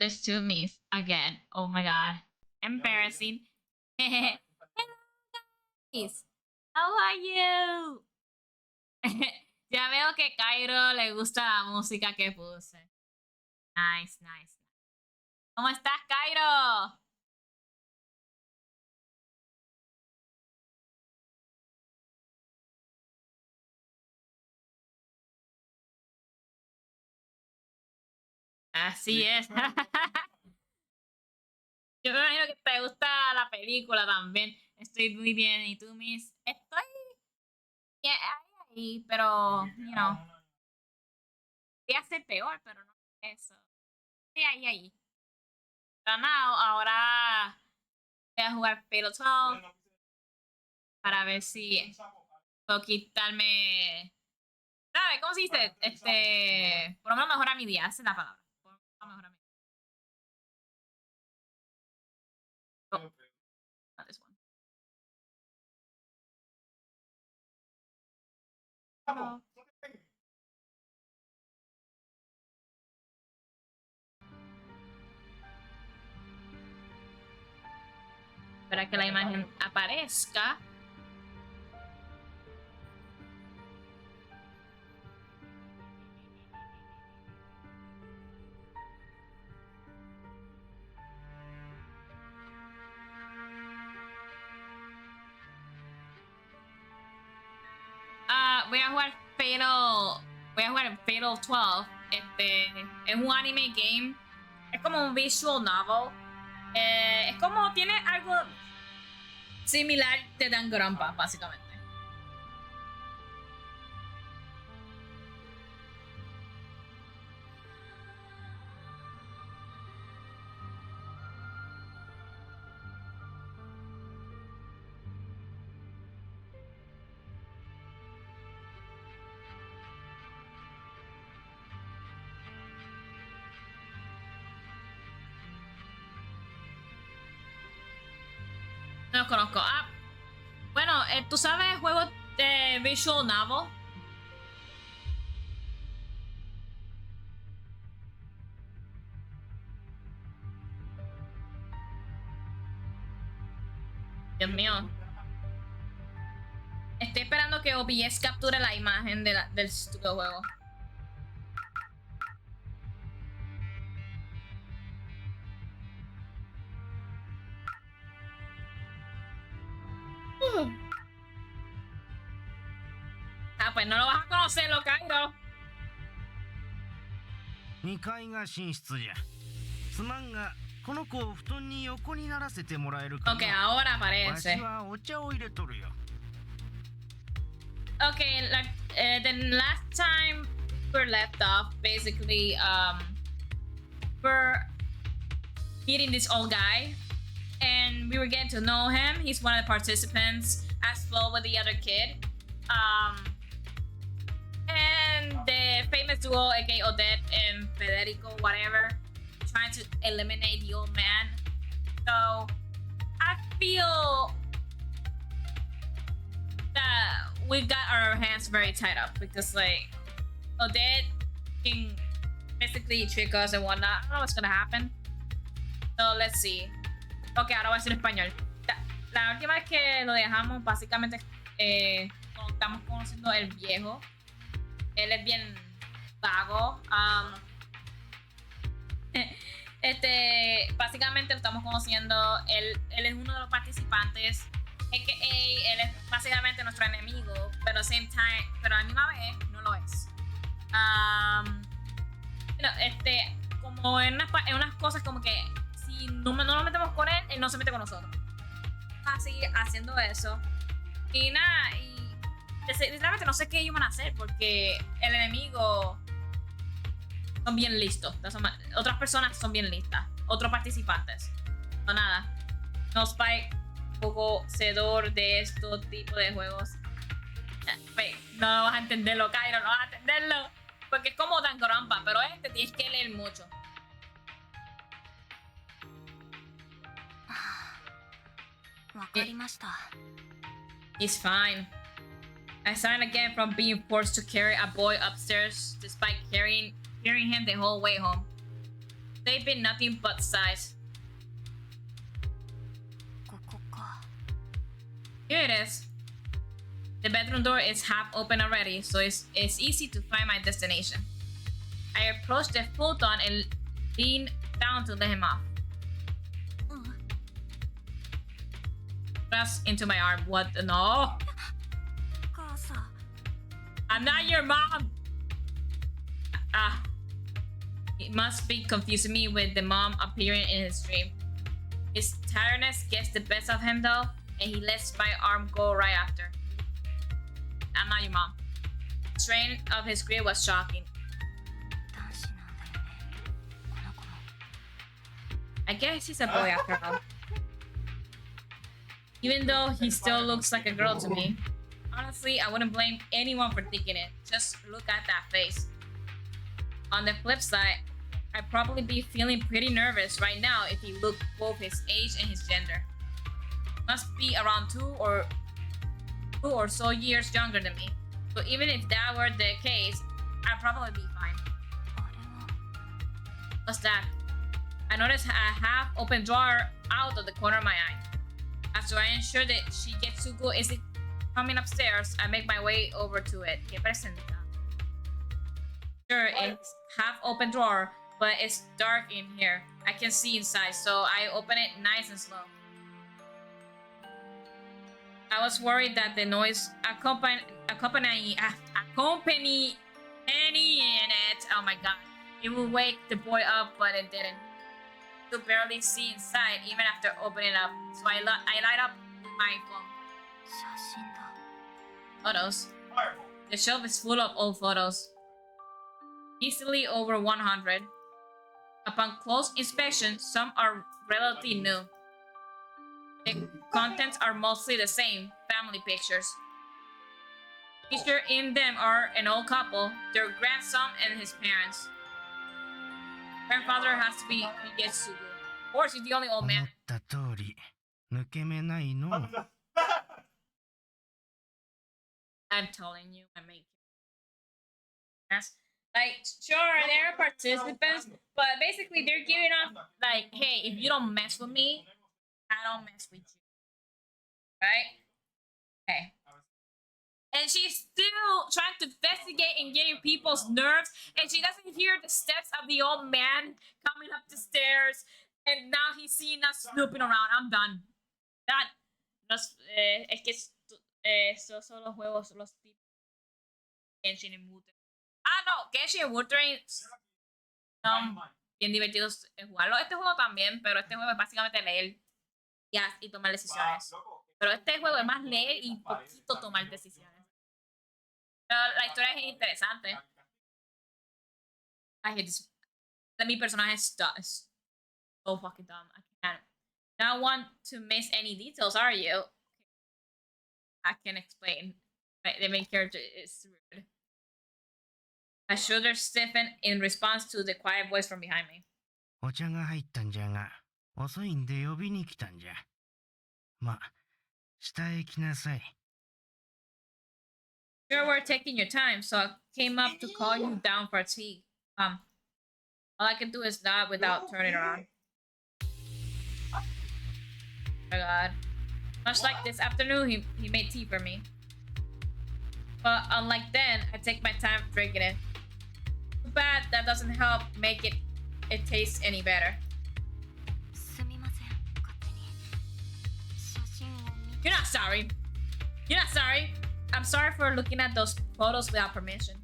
There's two me's again. Oh my god. Embarrassing. Hello guys. How are you? Ya veo que Cairo le gusta la música que puse. Nice, nice. ¿Cómo estás, Cairo? Así es. Yo me imagino que te gusta la película también. Estoy muy bien. ¿Y tú, Miss? Estoy bien, ahí, pero, you know, voy a ser peor, pero no eso. Estoy ahí. Pero nada, ahora voy a jugar Fatal 12 para ver si puedo quitarme. ¿Sabes? ¿Cómo se dice? Por lo menos mejorar mi día. Esa es la palabra. Por lo menos mejorar mi día. Oh, not this one. No. Espera que la imagen aparezca. Voy a jugar Fatal 12. Es un anime game. Es como un visual novel. Es como tiene algo similar de Danganronpa, básicamente. No los conozco. Bueno, ¿tú sabes juegos de visual novel? Dios mío. Estoy esperando que OBS capture la imagen del estúpido juego. Pues no lo vas a conocer, lo Cairo. 2階が寝室じゃ。すまんが、この子を布団に横にならせてもらえるかな。Okay, ahora aparece. わしはお茶を入れとるよ。Okay, like the last time we're left off, basically, we're meeting this old guy, and we were getting to know him. He's one of the participants, as well with the other kid. And the famous duo, aka Odette and Federico, whatever, trying to eliminate the old man. So I feel that we got our hands very tied up because, like, Odette can basically trick us and whatnot. I don't know what's gonna happen. So let's see. Ok, ahora voy a decir español. La última vez que lo dejamos, básicamente, estamos conociendo el viejo. Él es bien vago. Básicamente lo estamos conociendo. Él es uno de los participantes. AKA, él es básicamente nuestro enemigo, pero a la misma vez no lo es. Como en unas cosas como que si no nos metemos con él, él no se mete con nosotros. Así, haciendo eso. Y nada, literalmente no sé qué ellos van a hacer porque el enemigo son bien listos. Otras personas son bien listas. Otros participantes. No nada. No Spike, poco cedor de estos tipos de juegos. No vas a entenderlo, Cairo, no vas a entenderlo. Porque es como Danganronpa, pero tienes que leer mucho. He's fine. I signed again from being forced to carry a boy upstairs despite carrying him the whole way home. they've been nothing but sighs. ここか。 Here it is. The bedroom door is half open already, so it's easy to find my destination. I approached the futon and leaned down to let him off. うん。 Thrust into my arm. What the no? 母さん。 I'm not your mom! He must be confusing me with the mom appearing in his dream. His tiredness gets the best of him though, and he lets my arm go right after. I'm not your mom. The strain of his grip was shocking. 男子なんだよね。この子も。 I guess he's a boy after all. Even though he still looks like a girl to me. Honestly, I wouldn't blame anyone for thinking it. Just look at that face. On the flip side, I'd probably be feeling pretty nervous right now if he looked both his age and his gender. Must be around two or so years younger than me. So even if that were the case, I'd probably be fine. あれは。 What's that? I noticed a half-open drawer out of the corner of my eye. After I ensure that Shigetsugu isn't coming upstairs, I make my way over to it. ¿Qué presenta? Sure, it's half-open drawer, but it's dark in here. I can see inside, so I open it nice and slow. I was worried that the noise accompanying it, oh my god, it would wake the boy up, but it didn't. I could barely see inside even after opening up, so I light up my phone. 写真だ。 Photos. The shelf is full of old photos. Easily over 100. Upon close inspection, some are relatively new. The contents are mostly the same, family pictures. Featured in them are an old couple, their grandson and his parents. Grandfather has to be Higetsugu. Of course, he's the only old 思っ man. た通り抜け目ないの。 I'm telling you, I make yes. Like, sure, they're participants, but basically they're giving off like, hey, if you don't mess with me, I don't mess with you. Right? Okay. And she's still trying to investigate and getting people's nerves, and she doesn't hear the steps of the old man coming up the stairs, and now he's seeing us snooping around. I'm done. Done. Es que esos son los juegos, los tipos Genshin y Mutter. Ah, no, Genshin y Mutter son bien divertidos en jugarlo. Este juego también, pero este juego es básicamente leer y tomar decisiones. Pero este juego es más leer y poquito tomar decisiones. Pero la historia es interesante. I hate this. Mi personaje es so fucking dumb. I can't. Not want to miss any details, are you? I can explain. The main character is rude. My shoulders stiffen in response to the quiet voice from behind me. お茶が入ったんじゃが、遅いんで呼びに来たんじゃ。ま、下へ来なさい。Sure, we're taking your time, so I came up to call you down for tea. All I can do is nod without turning around. Oh my god. Much like this afternoon, he made tea for me. But unlike then, I take my time drinking it. Too bad that doesn't help make it taste any better. すみません。勝手に写真を見て。 You're not sorry. You're not sorry. I'm sorry for looking at those photos without permission.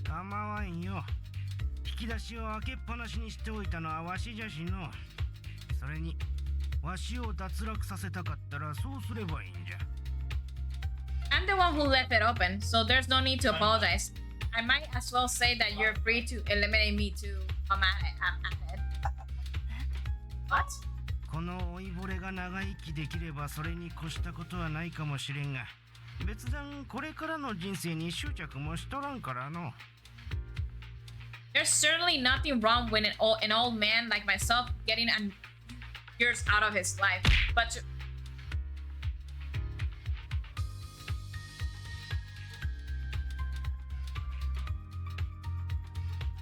構わんよ。引き出しを開けっぱなしにしておいたのはわしじゃしの。それに、わしを脱落させたかったらそうすればいいんじゃ。I'm the one who left it open, so there's no need to apologize. I might as well say that you're free to eliminate me too. I'm ahead. What? この老いぼれが長生きできればそれに越したことはないかもしれんが、別段これからの人生に執着もしとらんからの。There's certainly nothing wrong with an old man like myself getting years out of his life, but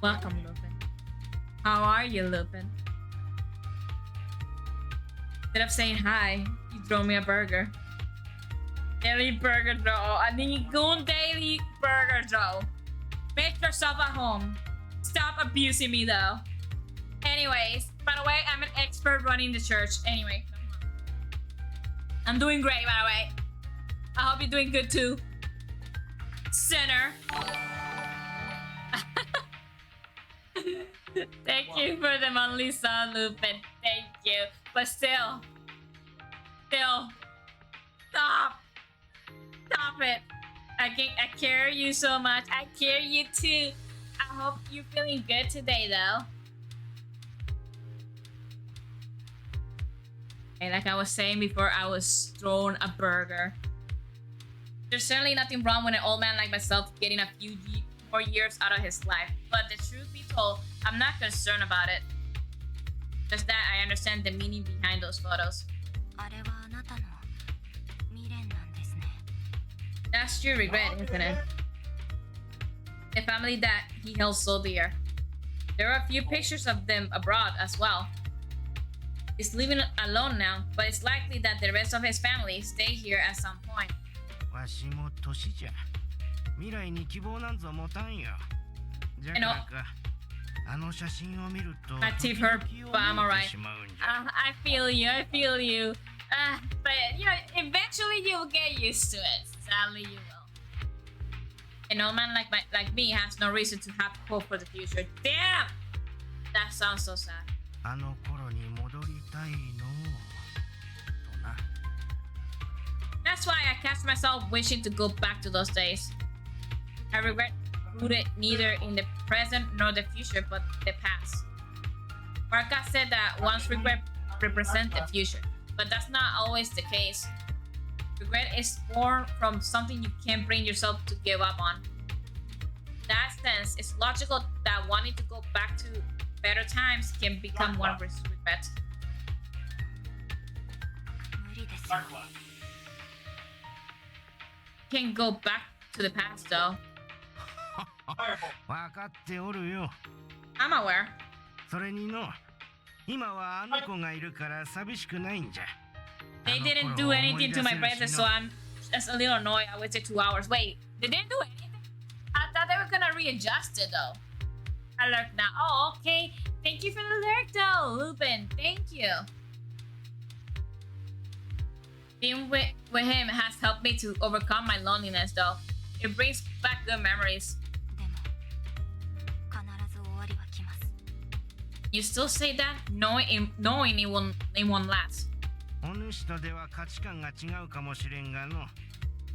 welcome, Lupin. How are you, Lupin? Instead of saying hi, you throw me a burger. Daily burger throw. I need goon daily burger throw. Make yourself at home. Stop abusing me though. Anyways, by the way, I'm an expert running the church. Anyway, I'm doing great, by the way. I hope you're doing good too. Sinner. Thank you for the monthly song, Lupin. Thank you. But still, stop it. I care you so much. I care you too. I hope you're feeling good today, though. And like I was saying before, I was thrown a burger. There's certainly nothing wrong with an old man like myself getting a few more years out of his life. But the truth be told, I'm not concerned about it. Just that I understand the meaning behind those photos. That's your regret, isn't it? The family that he held so dear. There are a few pictures of them abroad as well. He's living alone now, but it's likely that the rest of his family stay here at some point. わしも年じゃ。未来に希望なんぞ持たんよ。じゃからか、あの写真を見ると、 I tip her, but I'm alright. I feel you. But you know, eventually you'll get used to it. Sadly, you will. An old man like me has no reason to have hope for the future. Damn! That sounds so sad. あの頃に戻りたいのとな。 That's why I catch myself wishing to go back to those days. I regret rooted neither in the present nor the future, but the past. Marka said that one's regret represents the future, but that's not always the case. Regret is born from something you can't bring yourself to give up on. In that sense, it's logical that wanting to go back to better times can become one regret. Can't go back to the past though. わかっておるよ。 I'm aware. それにの、今はあの子がいるから寂しくないんじゃ。 They didn't do anything to my present, so I'm just a little annoyed. I wasted 2 hours. Wait, they didn't do anything? I thought they were gonna readjust it though. I lurk now. Oh, okay. Thank you for the lurk though, Lupin. Thank you. Being with him has helped me to overcome my loneliness though. It brings back good memories. You still say that, knowing it won't last. お主とでは価値観が違うかもしれんがの。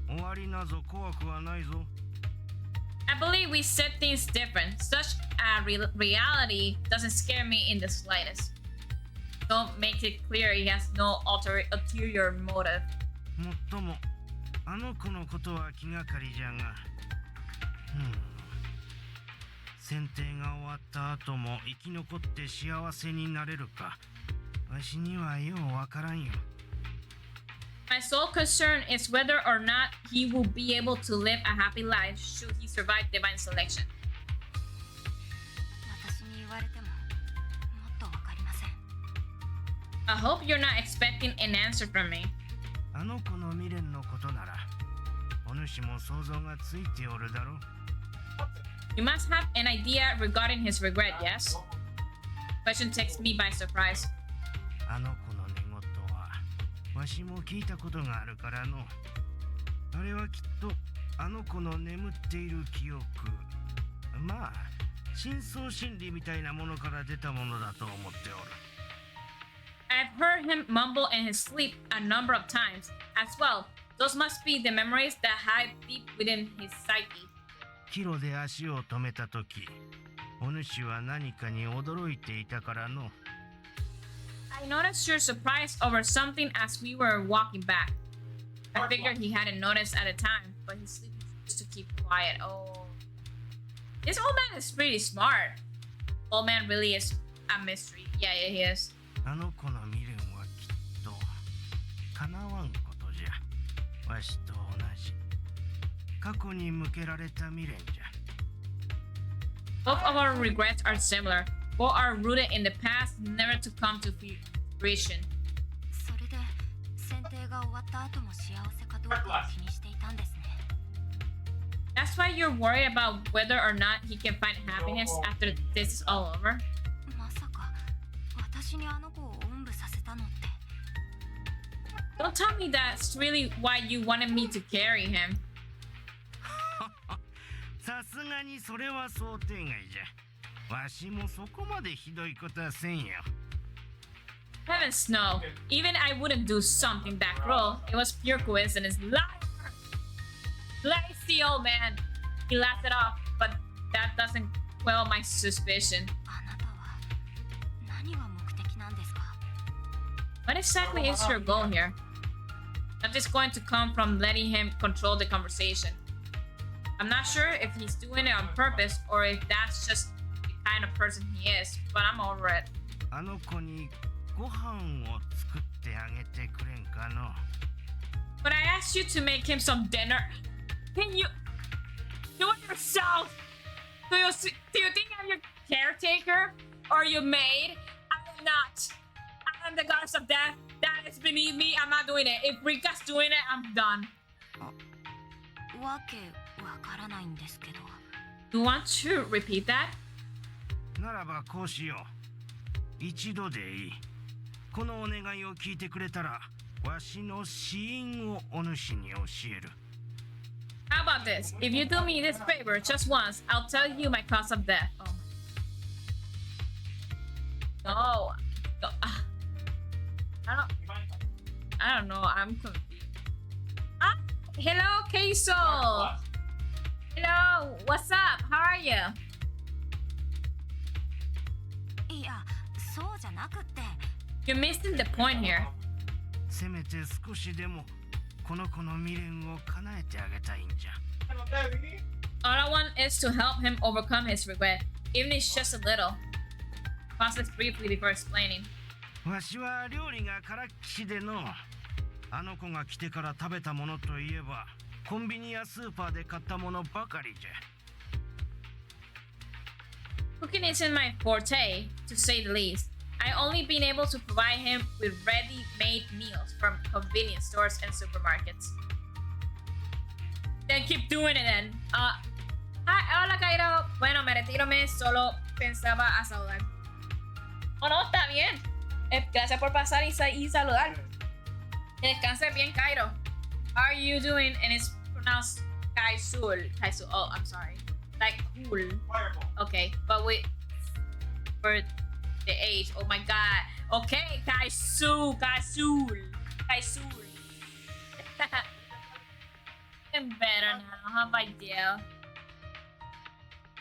終わりなぞ怖くはないぞ。 I believe we said things different. Such a reality doesn't scare me in the slightest. Don't make it clear he has no ulterior motive. もっとも、あの子のことは気がかりじゃが。選定が終わった後も生き残って幸せになれるか。わしにはようわからんよ。 My sole concern is whether or not he will be able to live a happy life should he survive divine selection. I hope you're not expecting an answer from me. あの子の未練のことなら、お主も想像がついておるだろう。 You must have an idea regarding his regret, yes? Question takes me by surprise. あの子の寝言は、わしも聞いたことがあるからの。あれはきっとあの子の眠っている記憶。まあ、深層心理みたいなものから出たものだと思っておる。 I've heard him mumble in his sleep a number of times. As well, those must be the memories that hide deep within his psyche. 帰路で足を止めたとき、お主は何かに驚いていたからの。 I noticed your surprise over something as we were walking back. I figured he hadn't noticed at the time, but he's sleeping just to keep quiet. Oh. This old man is pretty smart. Old man really is a mystery. Yeah, he is. あの子の未練はきっと叶わんことじゃ。わしと同じ。過去に向けられた未練じゃ。 Both of our regrets are similar. or are rooted in the past, never to come to fruition. それで選定が終わった後も幸せかどうかを気にしていたんですね。 That's why you're worried about whether or not he can find happiness after this is all over? まさか私にあの子をおんぶさせたのって。 Don't tell me that's really why you wanted me to carry him. さすがにそれは想定外じゃ。わしもそこまでひどいことはせんよ。 Heavens no. Even I wouldn't do something that cruel. It was pure coincidence. Liar! Lazy old man. He laughed it off, but that doesn't quell my suspicion. あなたは何が目的なんですか？ What exactly is your goal here? I'm just going to come from letting him control the conversation. I'm not sure if he's doing it on purpose or if that's just the kind of person he is, but I'm over it. あの子にご飯を作ってあげてくれんかの。 But I asked you to make him some dinner. Can you do it yourself? Do you think I'm your caretaker or your maid? I am not. I am the goddess of death. That is beneath me. I'm not doing it. If Rika's doing it, I'm done. わけわからないんですけど。 You want to repeat that? ならばこうしよう。一度でいい。このお願いを聞いてくれたら、わしの死因をお主に教える。 How about this? If you do me this favor just once, I'll tell you my cause of death. Oh. No. No. I don't know. I'm confused. Ah, hello, Queso. Hello. What's up? How are you? いや、そうじゃなくって。 You're missing the point here. せめて少しでもこの子の未練を叶えてあげたいんじゃ。 All I want is to help him overcome his regret, even if it's just a little. Pauses briefly before explaining. わしは料理がからっきしでの。あの子が来てから食べたものといえば、コンビニやスーパーで買ったものばかりじゃ。 Cooking isn't my forte, to say the least. I only been able to provide him with ready-made meals from convenience stores and supermarkets. Then keep doing it then. Hola Cairo. Bueno, me retiro, solo pensaba a saludar. Oh no, está bien. Gracias por pasar y saludar. Que descanse bien, Cairo. How are you doing? And it's pronounced Kaisul. Kaisul. Oh, I'm sorry. Like cool. Okay, but wait. For the age. Oh my god. Okay, Kaisul. I'm better now. How about you?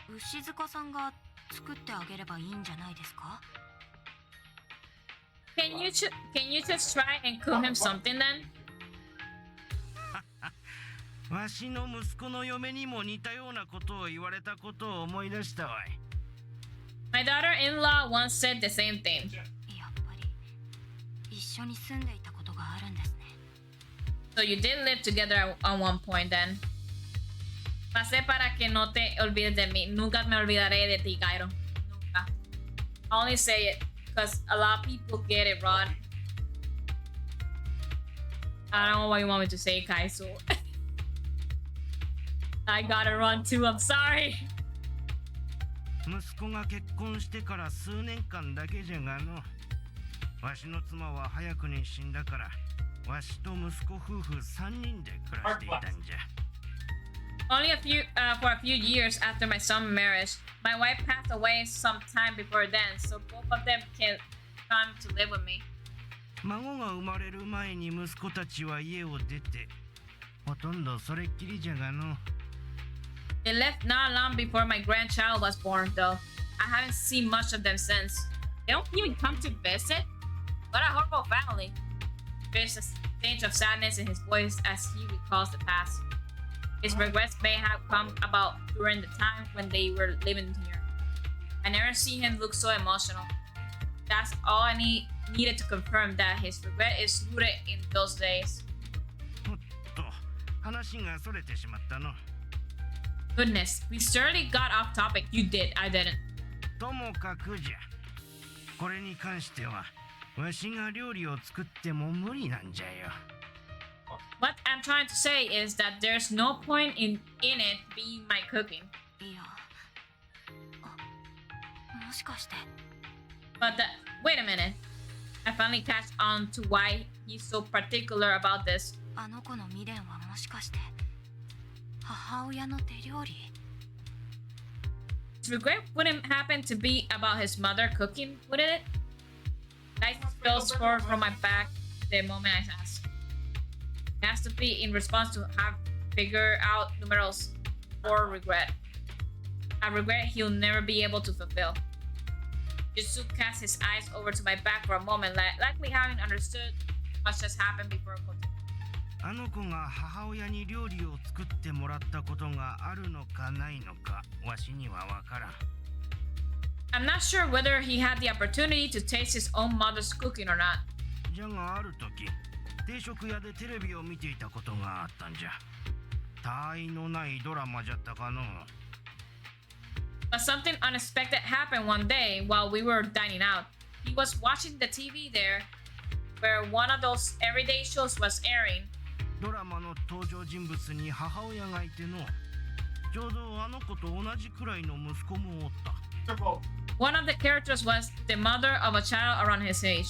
牛塚さんが作ってあげればいいんじゃないですか？ Can you just try and cook him something then? わしの息子の嫁にも似たようなことを言われたことを思い出したわい。 My daughter-in-law once said the same thing. やっぱり一緒に住んでいたことがあるんですね。 So you did live together at one point then. Pasé para que no te olvides de mí. Nunca me olvidaré de ti, Cairo. Nunca. I only say it because a lot of people get it wrong. I don't know what you want me to say, Kaiso. I got it wrong too. I'm sorry. 息子が結婚してから数年間だけじゃがの。わしの妻は早くに死んだから、わしと息子夫婦3人で暮らしていたんじゃ。 Only for a few years after my son's marriage, my wife passed away some time before then, so both of them can come to live with me. 孫が生まれる前に息子たちは家を出て、ほとんどそれっきりじゃがの。 They left not long before my grandchild was born, though. I haven't seen much of them since. They don't even come to visit? What a horrible family. There's a tinge of sadness in his voice as he recalls the past. His regrets may have come about during the time when they were living here. I never seen him look so emotional. That's all I needed to confirm that his regret is rooted in those days. おっと、話がそれてしまったの。 Goodness, we certainly got off topic. You did, I didn't. ともかくじゃ。これに関してはわしが料理を作っても無理なんじゃよ。 What I'm trying to say is that there's no point in it being my cooking. いや、もしかして。 But wait a minute. I finally catch on to why he's so particular about this. あの子の未練はもしかして母親の手料理。 His regret wouldn't happen to be about his mother cooking, would it? I felt sore from my back the moment I asked. It has to be in response to have figured out numerals or regret. A regret he'll never be able to fulfill. Jutsu cast his eyes over to my back for a moment, likely having understood what just happened before continuing. あの子が母親に料理を作ってもらったことがあるのかないのかわしにはわからん。 I'm not sure whether he had the opportunity to taste his own mother's cooking or not. じゃがある時定食屋でテレビを見ていたことがあったんじゃ。他愛のないドラマじゃったかの。 But something unexpected happened one day while we were dining out. He was watching the TV there, where one of those everyday shows was airing. ドラマの登場人物に母親がいての。ちょうどあの子と同じくらいの息子もおった。 One of the characters was the mother of a child around his age.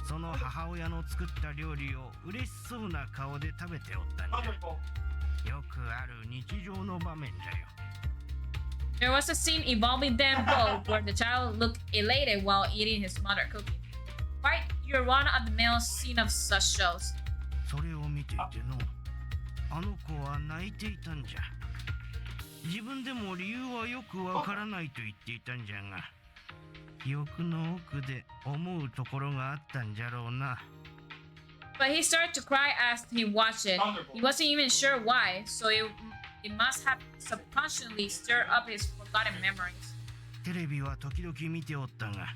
その母親の作った料理を嬉しそうな顔で食べておったんじゃ。よくある日常の場面じゃよ。 There was a scene involving them both where the child looked elated while eating his mother cooking. Quite your run-of-the-mill scene of such shows. それを見ていての。あの子は泣いていたんじゃ。自分でも理由はよくわからないと言っていたんじゃが、記憶の奥で思うところがあったんじゃろうな。 But he started to cry as he watched it. He wasn't even sure why, so it must have subconsciously stirred up his forgotten memories. テレビは時々見ておったが、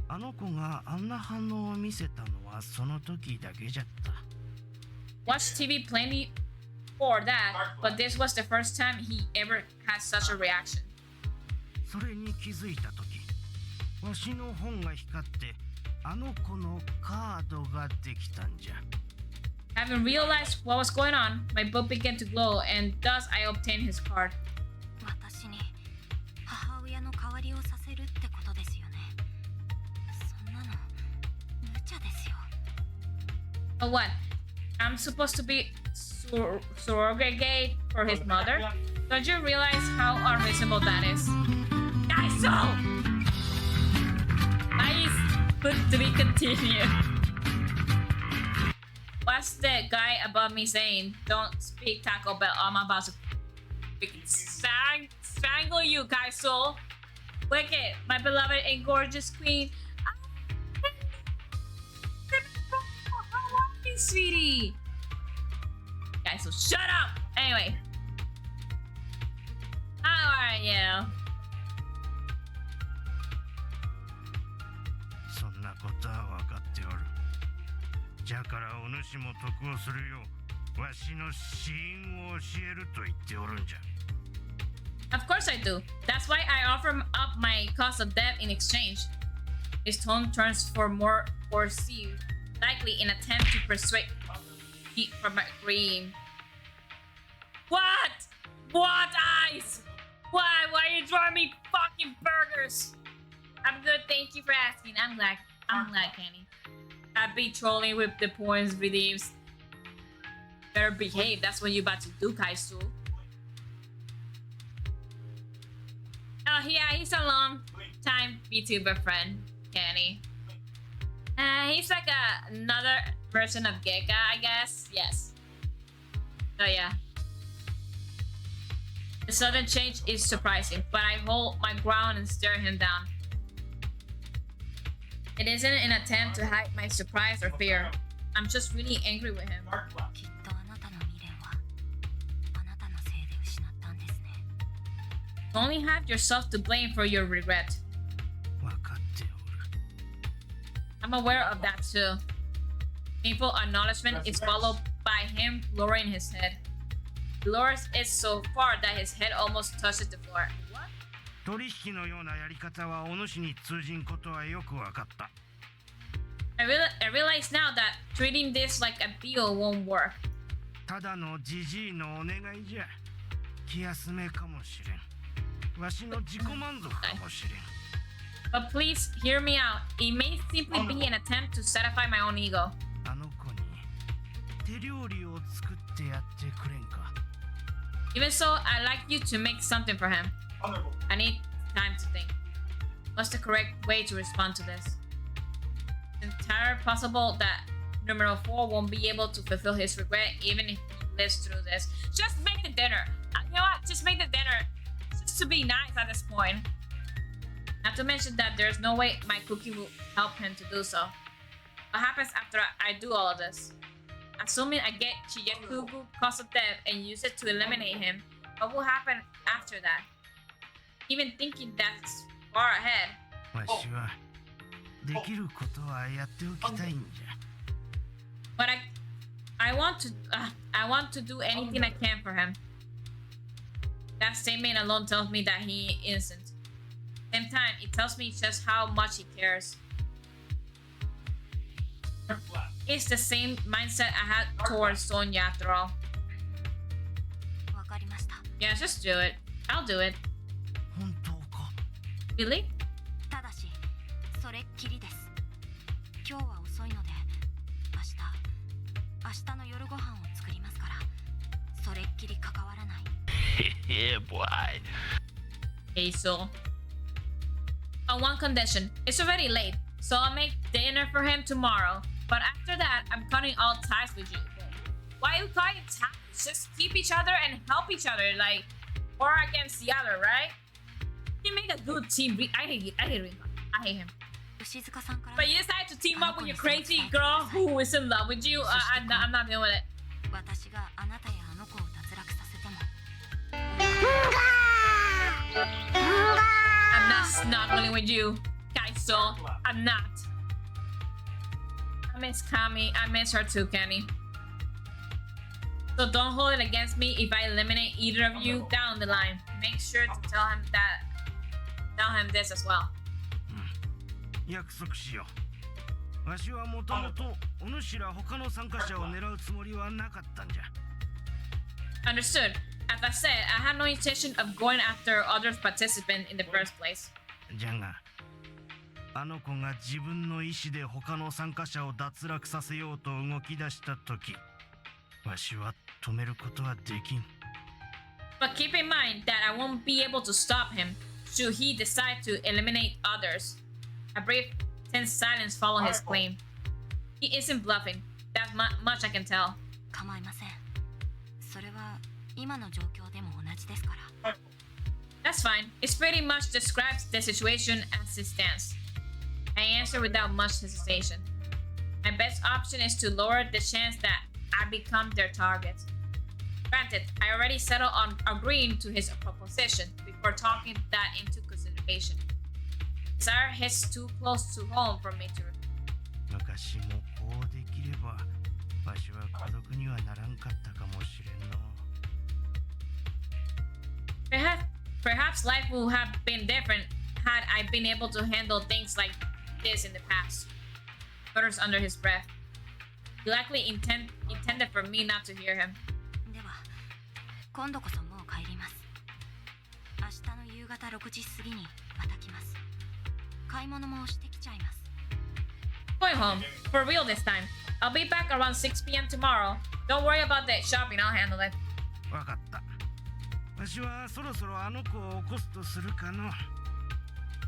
あの子があんな反応を見せたのはその時だけじゃった。 Watched TV plenty for that, but this was the first time he ever had such a reaction. それに気づいた時、わしの本が光ってあの子のカードができたんじゃ。 Having realized what was going on, my book began to glow, and thus I obtained his card. 私に母親の代わりをさせるってことですよね。そんなの無茶ですよ。 But what? I'm supposed to be surrogate for his mother? Don't you realize how unreasonable that is? Kaiso! Nice! Good to be continued. What's the guy above me saying? Don't speak, Taco Bell. I'm about to strangle you, Kaiso. Wicked, my beloved and gorgeous queen. How are you, sweetie? Kaiso, shut up! Anyway. How are you? そんなことは分かっておる。じゃからお主も得をするようわしの死因を教えると言っておるんじゃ。 Of course I do. That's why I offer up my cost of debt in exchange. His tone turns for more foreseen, likely in attempt to persuade Pete from agreeing. What? What eyes? Why? Why are you throwing me fucking burgers? I'm good, thank you for asking. I'm glad, Kenny. I'd be trolling with the points redeems. Better behave, that's what you about to do, Kaisu. Oh yeah, he's a long-time VTuber friend, Kenny. He's like another version of Geka, I guess. Yes. So yeah. The sudden change is surprising, but I hold my ground and stare him down. It isn't an attempt to hide my surprise or fear. I'm just really angry with him. きっとあなたの未練はあなたのせいで失ったんですね。 You only have yourself to blame for your regret. 分かっておる。 I'm aware of that too. Painful acknowledgement is followed by him lowering his head. He lowers it so far that his head almost touches the floor. What? 取引のようなやり方はお主に通じんことはよくわかった。I realize now that treating this like a deal won't work. ただのじじいのお願いじゃ。気休めかもしれん。わしの自己満足かもしれん。But please hear me out. It may simply be an attempt to satisfy my own ego. あの子に手料理を作ってやってくれんか。Even so, I'd like you to make something for him. I need time to think. What's the correct way to respond to this? It's entirely possible that numero 4 won't be able to fulfill his regret even if he lives through this. Just make the dinner. You know what? Just make the dinner. Just to be nice at this point. Not to mention that there's no way my cooking will help him to do so. What happens after I do all of this? Assuming I get Chiyakugu cause of death and use it to eliminate him, what will happen after that? Even thinking that's far ahead. わしはできることはやっておきたいんじゃ。But I want to do anything I can for him. That statement alone tells me that he is innocent. Same time, it tells me just how much he cares. It's the same mindset I had towards Sonya after all. わかりました。 Yeah, just do it. I'll do it. 本当か。 Really? ただし、それっきりです。今日は遅いので、明日の夜ご飯を作りますから、それっきり関わらない。Yeah, boy. Okay, so on one condition, it's already late, so I'll make dinner for him tomorrow. But after that, I'm cutting all ties with you. Why are you cutting ties? Just keep each other and help each other, like, or against the other, right? You make a good team. I hate Ringo. I hate him. 牛塚さんから。 But you decide to team up with your crazy girl who is in love with you. I'm not dealing with it. 私があなたやあの子を脱落させても。I'm not snuggling with you, Kaiso. I'm not. I miss Kami. I miss her too, Kenny. So don't hold it against me if I eliminate either of you down the line. Make sure to tell him this as well. 約束しよう。わしはもともとお主ら他の参加者を狙うつもりはなかったんじゃ。Understood. As I said, I had no intention of going after other participants in the first place. じゃが、あの子が自分の意思で他の参加者を脱落させようと動き出したとき、わしは止めることはできん。But keep in mind that I won't be able to stop him should he decide to eliminate others. A brief, tense silence followed his claim. He isn't bluffing. That's much I can tell. 構いません。それは今の状況でも同じですから。That's fine. It pretty much describes the situation as it stands. I answer without much hesitation. My best option is to lower the chance that I become their target. Granted, I already settled on agreeing to his proposition before taking that into consideration. Desire hits too close to home for me to. 昔もこうできれば、わしは孤独にはならんかったかもしれんの。Perhaps life would have been different had I been able to handle things like this in the past. Mutters under his breath. He likely intended for me not to hear him. では、今度こそもう帰ります。明日の夕方6時過ぎにまた来ます。買い物もしてきちゃいます。Going home. For real this time. I'll be back around 6 p.m. tomorrow. Don't worry about the shopping, I'll handle it. わかった。わしはそろそろあの子を起こすとするかの。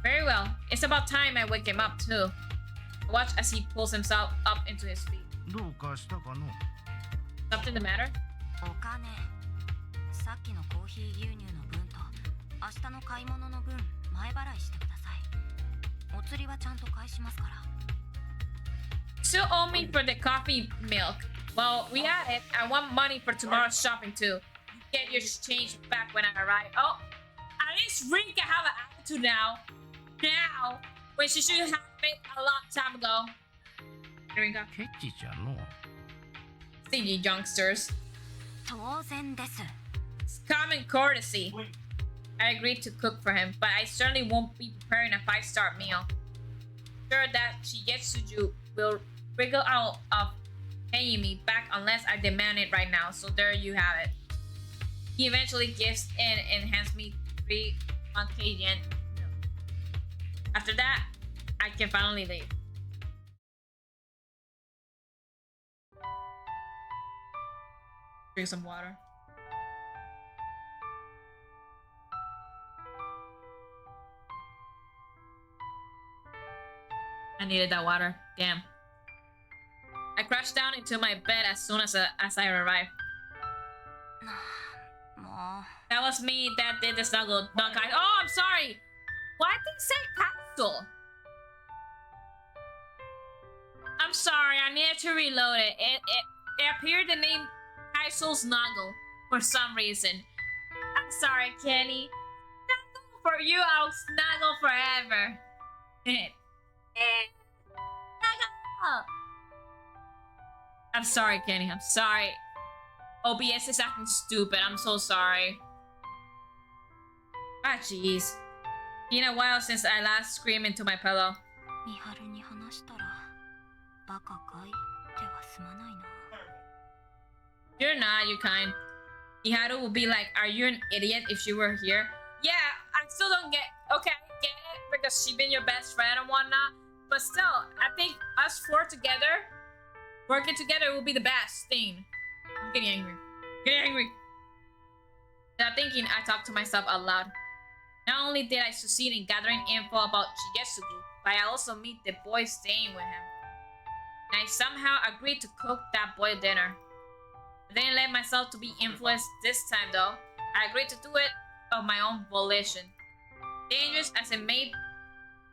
Very well. It's about time I wake him up too. Watch as he pulls himself up into his feet. どうかしたかの。 Something the matter? お金。さっきのコーヒー牛乳の分と明日の買い物の分前払いしてください。お釣りはちゃんと返しますから。Still owe me for the coffee milk. Well, we at it. I want money for tomorrow's shopping too. Get your change back when I arrive. Oh, at least Rin can have an attitude now. Now, when she should have it a long time ago. Rinka. ケチじゃの。See you youngsters. 当然です。It's common courtesy. I agreed to cook for him, but I certainly won't be preparing a 5-star meal. Sure that Shigetsuju will wriggle out of paying me back unless I demand it right now, so there you have it. He eventually gives in and hands me 3 1K yen. After that, I can finally leave. Drink some water. I needed that water. Damn. I crashed down into my bed as soon as I arrived. That was me that did the snuggle. Not guys. Oh, I'm sorry. Why did they say capsule? I'm sorry. I needed to reload it. It appeared the name Kaisel Snuggle for some reason. I'm sorry, Kenny. Snuggle for you. I'll snuggle forever. I'm sorry, Kenny. I'm sorry. OBS is acting stupid. I'm so sorry. Ah, jeez. Been a while since I last screamed into my pillow. You're not, you're kind. Miharu would be like, are you an idiot if she were here? Yeah, I still don't get... Okay, I get it because she been your best friend and whatnot. But still, I think us 4 together, working together will be the best thing. I'm getting angry. Getting angry. Without thinking, I talked to myself out loud. Not only did I succeed in gathering info about Shigetsugu, but I also meet the boy staying with him. And I somehow agreed to cook that boy dinner. I didn't let myself to be influenced this time though. I agreed to do it of my own volition. Dangerous as it may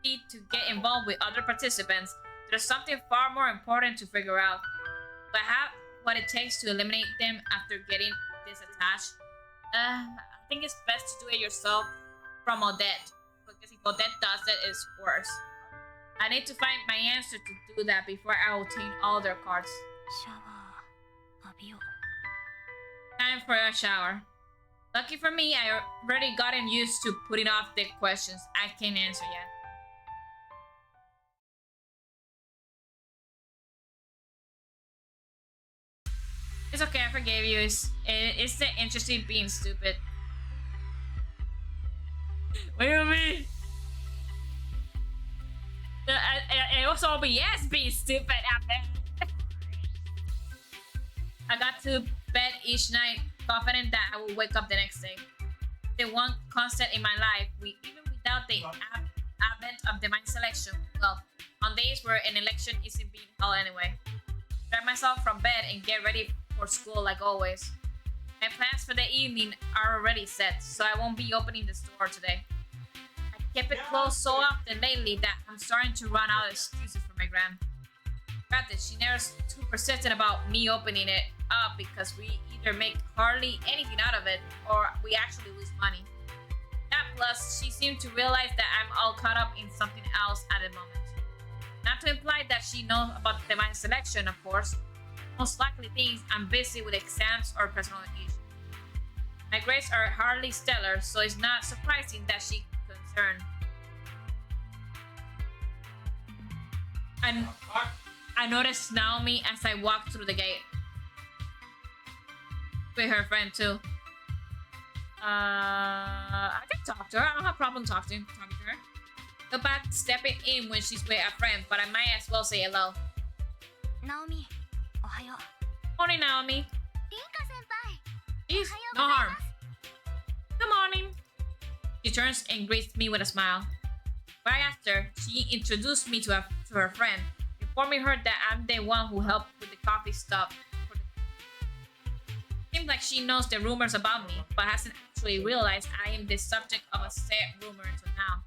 be to get involved with other participants, there's something far more important to figure out. Do I have what it takes to eliminate them after getting disattached? I think it's best to do it yourself from Odette, because if Odette does it, it's worse. I need to find my answer to do that before I obtain all their cards. Time for a shower. Lucky for me, I already gotten used to putting off the questions I can't answer yet. It's okay, I forgave you. It's the interesting being stupid. What do you mean? It was OBS being stupid out there. I got to bed each night, confident that I will wake up the next day. The one constant in my life, even without the advent of divine selection. Well, on days where an election isn't being held anyway. Grab myself from bed and get ready for school like always. My plans for the evening are already set, so I won't be opening the store today. I kept it closed so often lately that I'm starting to run out of excuses for my gram. Granted, she never's too persistent about me opening it up because we either make hardly anything out of it or we actually lose money. That plus, she seemed to realize that I'm all caught up in something else at the moment. Not to imply that she knows about the divine selection, of course. Most likely thinks I'm busy with exams or personal issues. My grades are hardly stellar, so it's not surprising that she's concerned. And I noticed Naomi as I walked through the gate. With her friend too. I can talk to her. I don't have a problem talking to her. Feel bad stepping in when she's with a friend, but I might as well say hello. Naomi, ohayo. Morning, Naomi. Rinka-senpai. Jeez, no harm. Good morning. She turns and greets me with a smile. Right after, she introduced me to her friend, informing her that I'm the one who helped with the coffee stuff. Seems like she knows the rumors about me, but hasn't actually realized I am the subject of a sad rumor until now.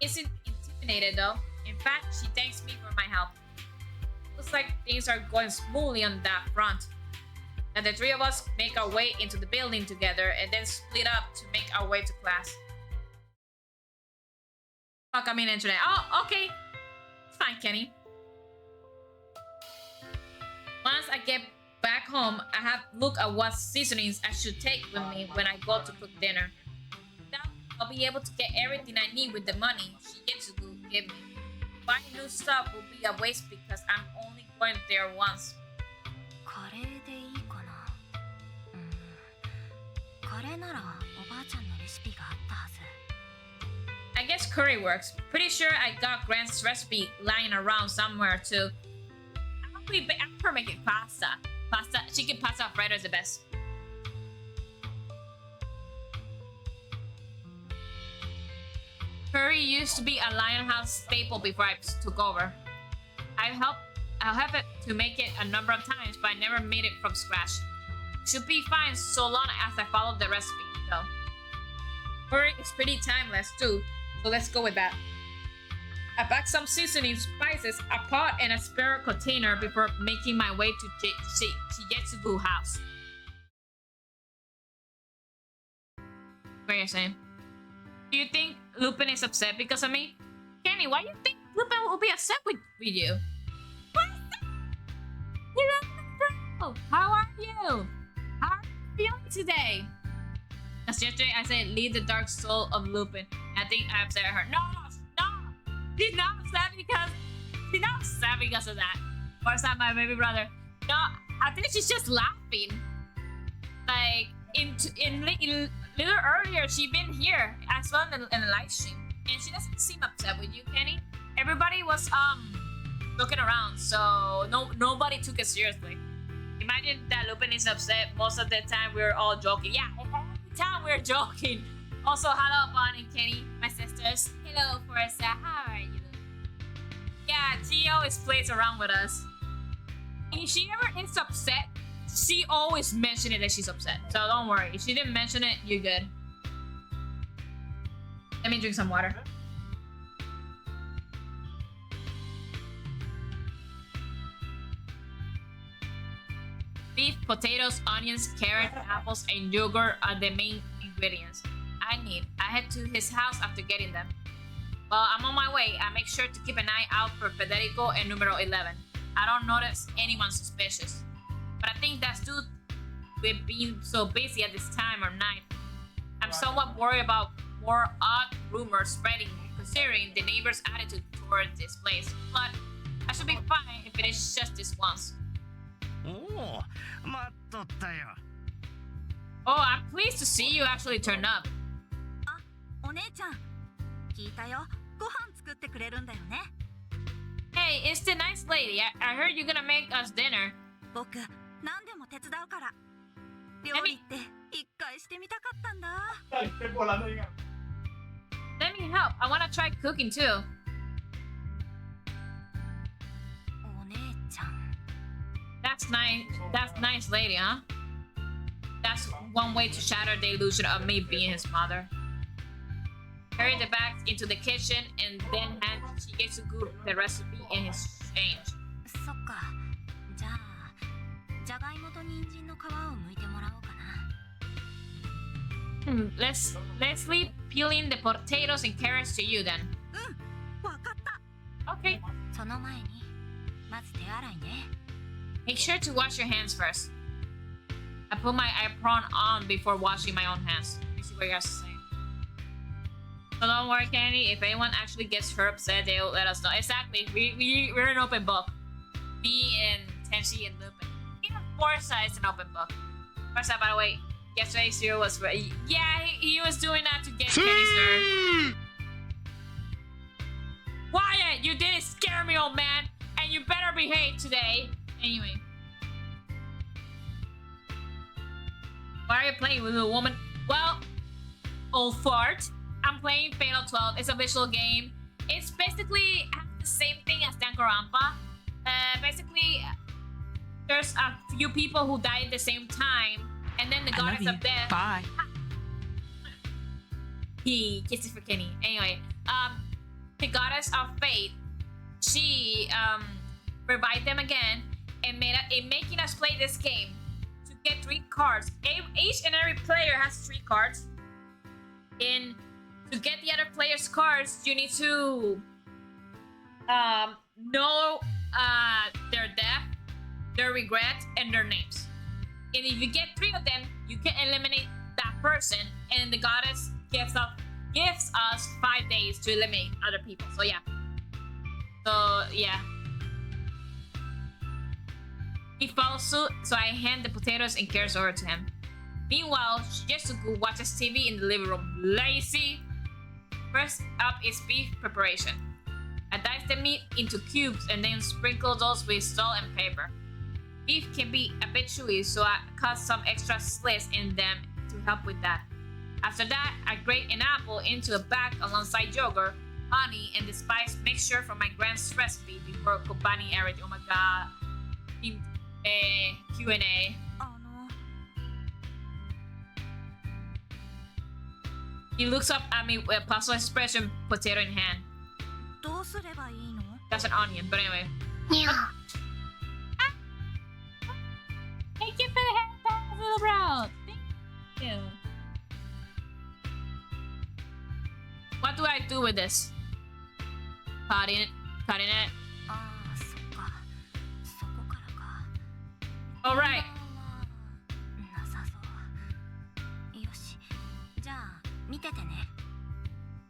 Isn't intimidated though. In fact, she thanks me for my help. Looks like things are going smoothly on that front. And the 3 of us make our way into the building together and then split up to make our way to class. Fuck, I'm in internet. Oh, okay. It's fine, Kenny. Once I get back home, I have look at what seasonings I should take with me when I go to cook dinner. Without I'll be able to get everything I need with the money Shigetsu will give me. Buying new stuff will be a waste because I'm only going there once. カレーでいいかな。カレーならおばあちゃんのレシピがあったはず。I guess curry works. Pretty sure I got Grant's recipe lying around somewhere too. I'm for making pasta. Chicken pasta Alfredo is the best. Curry used to be a Lionhouse staple before I took over. I'll have it to make it a number of times, but I never made it from scratch. Should be fine so long as I follow the recipe, though. Curry is pretty timeless too, so let's go with that. I packed some seasoning spices, a pot, and a spare container before making my way to Shigetsu's house. What are you saying? Do you think Lupin is upset because of me? Kenny, why do you think Lupin will be upset with you? What? Hello, how are you? How are you feeling today? Because yesterday I said leave the dark soul of Lupin. I think I upset her. No! She's not upset because of that. Or is that my baby brother? No, I think she's just laughing. Like in little earlier, she been here as well in the live stream, and she doesn't seem upset with you, Kenny. Everybody was looking around, so nobody took it seriously. Imagine that Lupin is upset. Most of the time we're all joking. Yeah, every time we're joking. Also, hello, Bon and Kenny, my sisters. Hello, Forza. How are you? Yeah, she always plays around with us. If she ever is upset, she always mentions it that she's upset. So don't worry. If she didn't mention it, you're good. Let me drink some water. Beef, potatoes, onions, carrots, apples, and yogurt are the main ingredients I need. I head to his house after getting them. While I'm on my way, I make sure to keep an eye out for Federico and numero 11. I don't notice anyone suspicious. But I think that's due with being so busy at this time of night. I'm somewhat worried about more odd rumors spreading considering the neighbors' attitude toward this place. But I should be fine if it is just this once. Oh, 待っとったよ。 Oh, I'm pleased to see you actually turn up. あ、お姉ちゃん。聞いたよ。ご飯作ってくれるんだよね。Hey, it's the nice lady. I heard you're gonna make us dinner. 僕、何でも手伝うから。料理って一回してみたかったんだ。Let me help. I wanna try cooking too. お姉ちゃん。 That's nice. That's nice lady, huh? That's one way to shatter the illusion of me being his mother. Carry the bags into the kitchen and then hand Shigetsu the recipe in his change. そっか。じゃあ、じゃがいもと人参の皮を剥いてもらおうかな。Let's leave peeling the potatoes and carrots to you then. わかった。Okay. その前に、まず手洗いね。Make sure to wash your hands first. I put my apron on before washing my own hands. Let me see what you guys are saying. So don't worry, Candy. If anyone actually gets her upset, they'll let us know. Exactly. We're an open book. Me and Tenshi and Lupin. Even Forza is an open book. Forza, by the way, yesterday's Zero was ready. Yeah, he was doing that to get Kenny's nerve. Wyatt, you didn't scare me, old man. And you better behave today. Anyway. Why are you playing with a woman? Well, old fart. I'm playing Fatal 12. It's a visual game. It's basically the same thing as Danganronpa. Basically, there's a few people who die at the same time, and then the goddess of death. Bye. He kisses for Kenny. Anyway, the goddess of fate, she revived them again and making us play this game to get 3 cards. Each and every player has 3 cards. And to get the other player's cards, you need to know their death, their regret, and their names. And if you get 3 of them, you can eliminate that person, and the goddess gives gives us 5 days to eliminate other people. So yeah. So yeah. He follows suit, so I hand the potatoes and carrots over to him. Meanwhile, Jesuku watches TV in the living room. Lazy. First up is beef preparation. I dice the meat into cubes and then sprinkle those with salt and pepper. Beef can be a bit chewy, so I cut some extra slits in them to help with that. After that, I grate an apple into a bag alongside yogurt, honey, and the spice mixture from my grand's recipe before combining everything. Oh my god. Q&A. He looks up at me with a puzzle expression, potato in hand. That's an onion, but anyway. Yeah. Thank you for the haircut, little bro. Thank you. What do I do with this? Cutting it. Alright.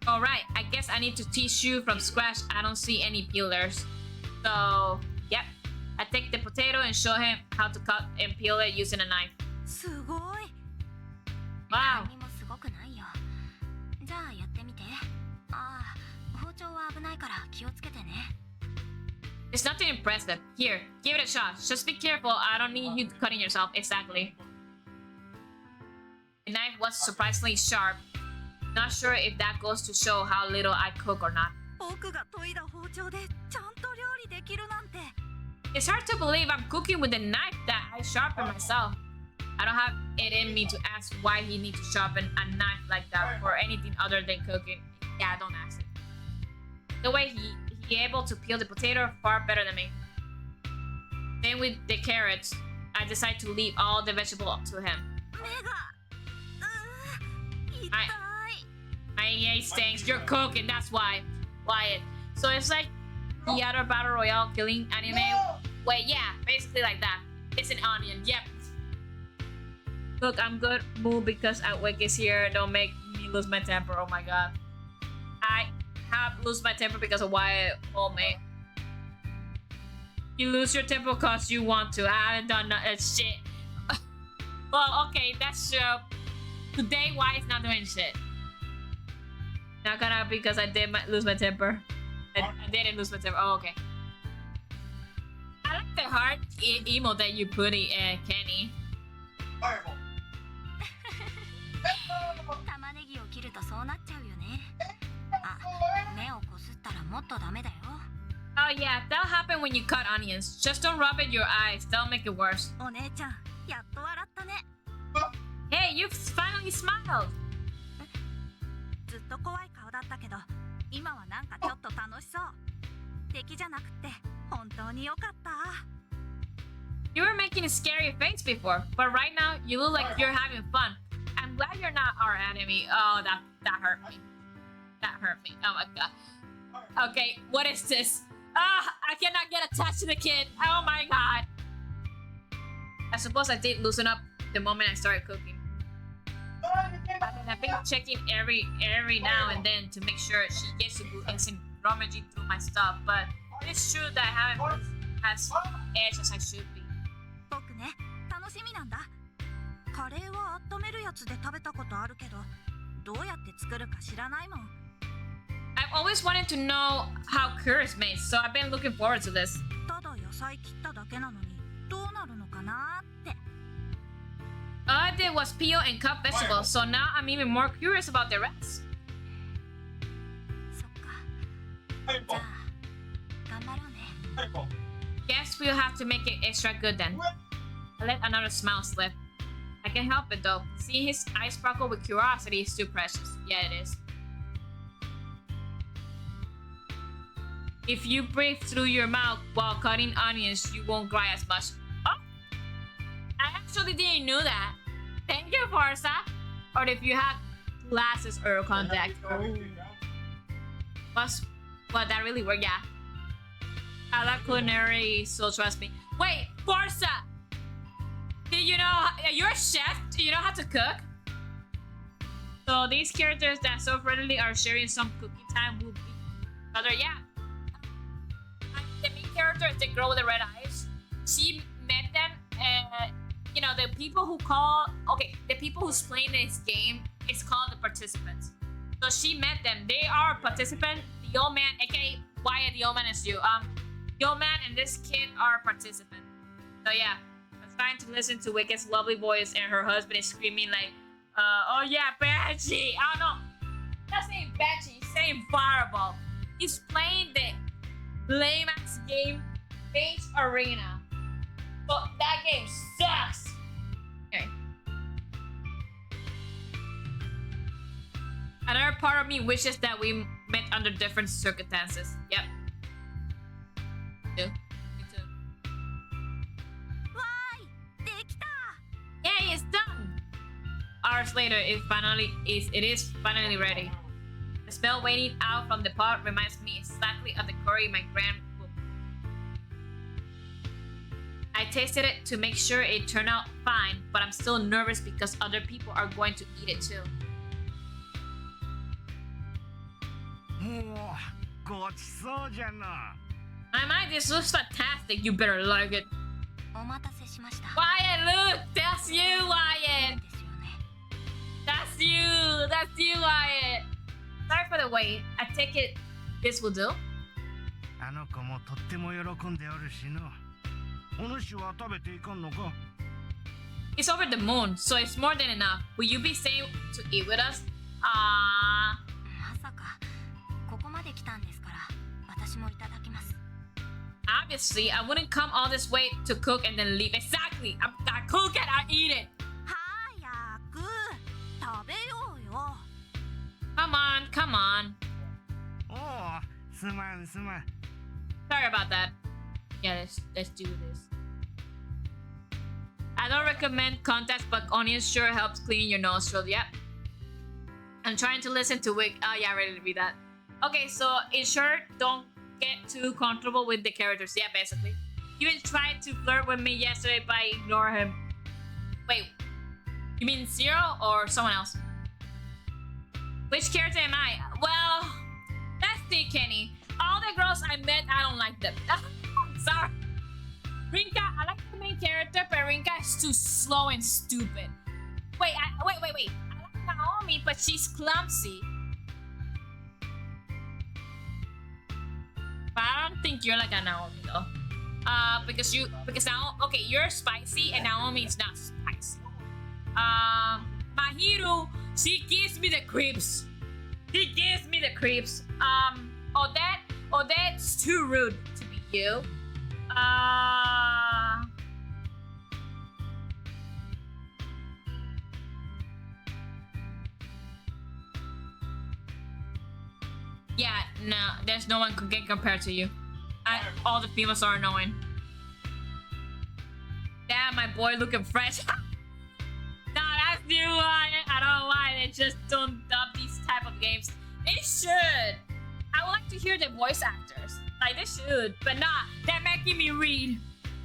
Alright, I guess I need to teach you from scratch. I don't see any peelers. So, yep. I take the potato and show him how to cut and peel it using a knife. Wow. It's nothing impressive. Here, give it a shot. Just be careful. I don't need you cutting yourself. Exactly. The knife was surprisingly sharp. Not sure if that goes to show how little I cook or not. It's hard to believe I'm cooking with a knife that I sharpen myself. I don't have it in me to ask why he needs to sharpen a knife like that for anything other than cooking. Yeah, don't ask it. The way he able to peel the potato far better than me. Then with the carrots, I decide to leave all the vegetable up to him. My eye stinks. You're cooking, that's why. Wyatt. So it's like the other battle royale killing anime. Wait, yeah, basically like that. It's an onion. Yep. Look, I'm good mood because Outwick is here. Don't make me lose my temper. Oh my god. I have lose my temper because of Wyatt. Oh man. You lose your temper because you want to. I haven't done shit. Well, okay, that's true. Today, Wyatt's not doing shit. Not gonna because I did lose my temper. I didn't lose my temper. Oh, okay. I like the heart emo that you put in, Kenny. Oh yeah, that'll happen when you cut onions. Just don't rub it in your eyes. That'll make it worse. Hey, you've finally smiled. You were making a scary face before, but right now you look like you're having fun. I'm glad you're not our enemy. Oh, that hurt me. That hurt me. Oh my god. Okay, what is this? Ah, I cannot get attached to the kid. Oh my god. I suppose I did loosen up the moment I started cooking. I've been checking every now and then to make sure she gets to do isn't rummaging through my stuff, but it's true that I haven't been as edge as I should be. I've always wanted to know how curry is made, so I've been looking forward to this. All I did was peel and cut vegetables, so now I'm even more curious about the rest. Guess we'll have to make it extra good then. I let another smile slip. I can't help it though. Seeing his eyes sparkle with curiosity is too precious. Yeah, it is. If you breathe through your mouth while cutting onions, you won't cry as much. Oh! I actually didn't know that. Thank you, Forza. Or if you have glasses or contact. Oh. Well, that really worked, yeah. I like culinary, so trust me. Wait, Forza! Do you know, you're a chef? Do you know how to cook? So these characters that so readily are sharing some cookie time will be other. Yeah. The main character is the girl with the red eyes. She met them, you know, the people who the people who's playing this game is called the participants. So she met them. They are participants. The old man, aka Wyatt, the old man is you. The old man and this kid are participants. So yeah, I'm trying to listen to Wicked's lovely voice, and her husband is screaming like, "Oh yeah, Banshee!" I don't know. Not saying Banshee, he's saying Fireball. He's playing the lame ass game, Base Arena. But that game sucks. Okay. Another part of me wishes that we met under different circumstances. Yep. Me too. Why? できた! Yay, it's done! Hours later, it is finally ready. The smell waiting out from the pot reminds me exactly of the curry my grand cooked. I tasted it to make sure it turned out fine, but I'm still nervous because other people are going to eat it too. もうごちそうじゃな。 My mind, this looks fantastic. You better like it. お待たせしました。 Wyatt, look! That's you, Wyatt! ですよね。 That's you! That's you, Wyatt! Sorry for the wait. I take it this will do? あの子もとっても喜んでおるしの。お主は食べていかんのか？ It's over the moon, so it's more than enough. Will you be staying to eat with us? まさかここまで来たんですから私もいただきます。 Obviously, I wouldn't come all this way to cook and then leave. Exactly! I cook it, I eat it! 早く食べようよ。 Come on, come on. おお、すまんすまん。 Sorry about that. Yeah, let's do this. I don't recommend contacts, but onion sure helps clean your nostrils. Yep. I'm trying to listen to Wick. Oh yeah, ready to read that. Okay, so in short, don't get too comfortable with the characters. Yeah, basically. You even tried to flirt with me yesterday, but I ignore him. Wait, you mean Zero or someone else? Which character am I? Well, let's see, Kenny. All the girls I met, I don't like them. Sorry. Rinka, I like the main character, but Rinka is too slow and stupid. Wait. I like Naomi, but she's clumsy. But I don't think you're like a Naomi though. Because now, okay, you're spicy and Naomi is not spicy. Mahiru, she gives me the creeps. Odette's too rude to be you. Yeah, no, there's no one can get compared to you. All the females are annoying. Damn, my boy looking fresh. Nah, that's you. I don't know why they just don't dub these type of games. They should. I would like to hear the voice actors. Like, they should. But nah, they're making me read.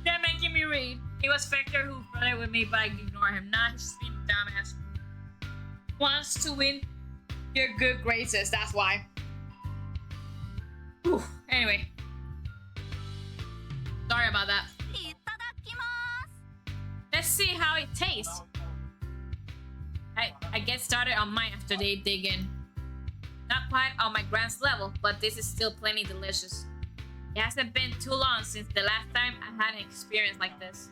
It was Vector who flirted with me, but I ignore him. Nah, he's just being a dumbass. Wants to win your good graces, that's why. Whew. Anyway. Sorry about that. いただきます。 Let's see how it tastes. I get started on mine after they dig in. Not quite on my grand's level, but this is still plenty delicious. It hasn't been too long since the last time I had an experience like this.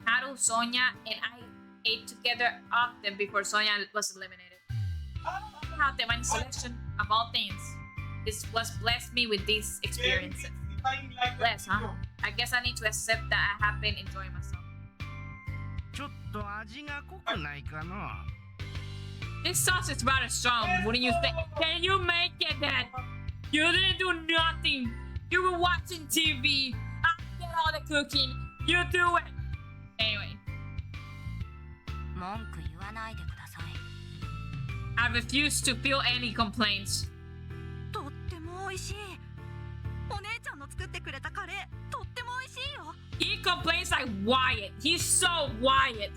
Haru, Sonia, and I ate together often before Sonia was eliminated. How divine selection of all things. This was blessed me with these experiences. Bless, huh? I guess I need to accept that I have been enjoying myself. ちょっと味が濃くないかな。 This sauce is rather strong, wouldn't you think? Can you make it then? You didn't do nothing. You were watching TV. I did all the cooking. You do it. Anyway, 文句言わないでください。 I refuse to feel any complaints. とっても美味しい。お姉ちゃんの作ってくれたカレー、とっても美味しいよ。 He complains like Wyatt. He's so Wyatt.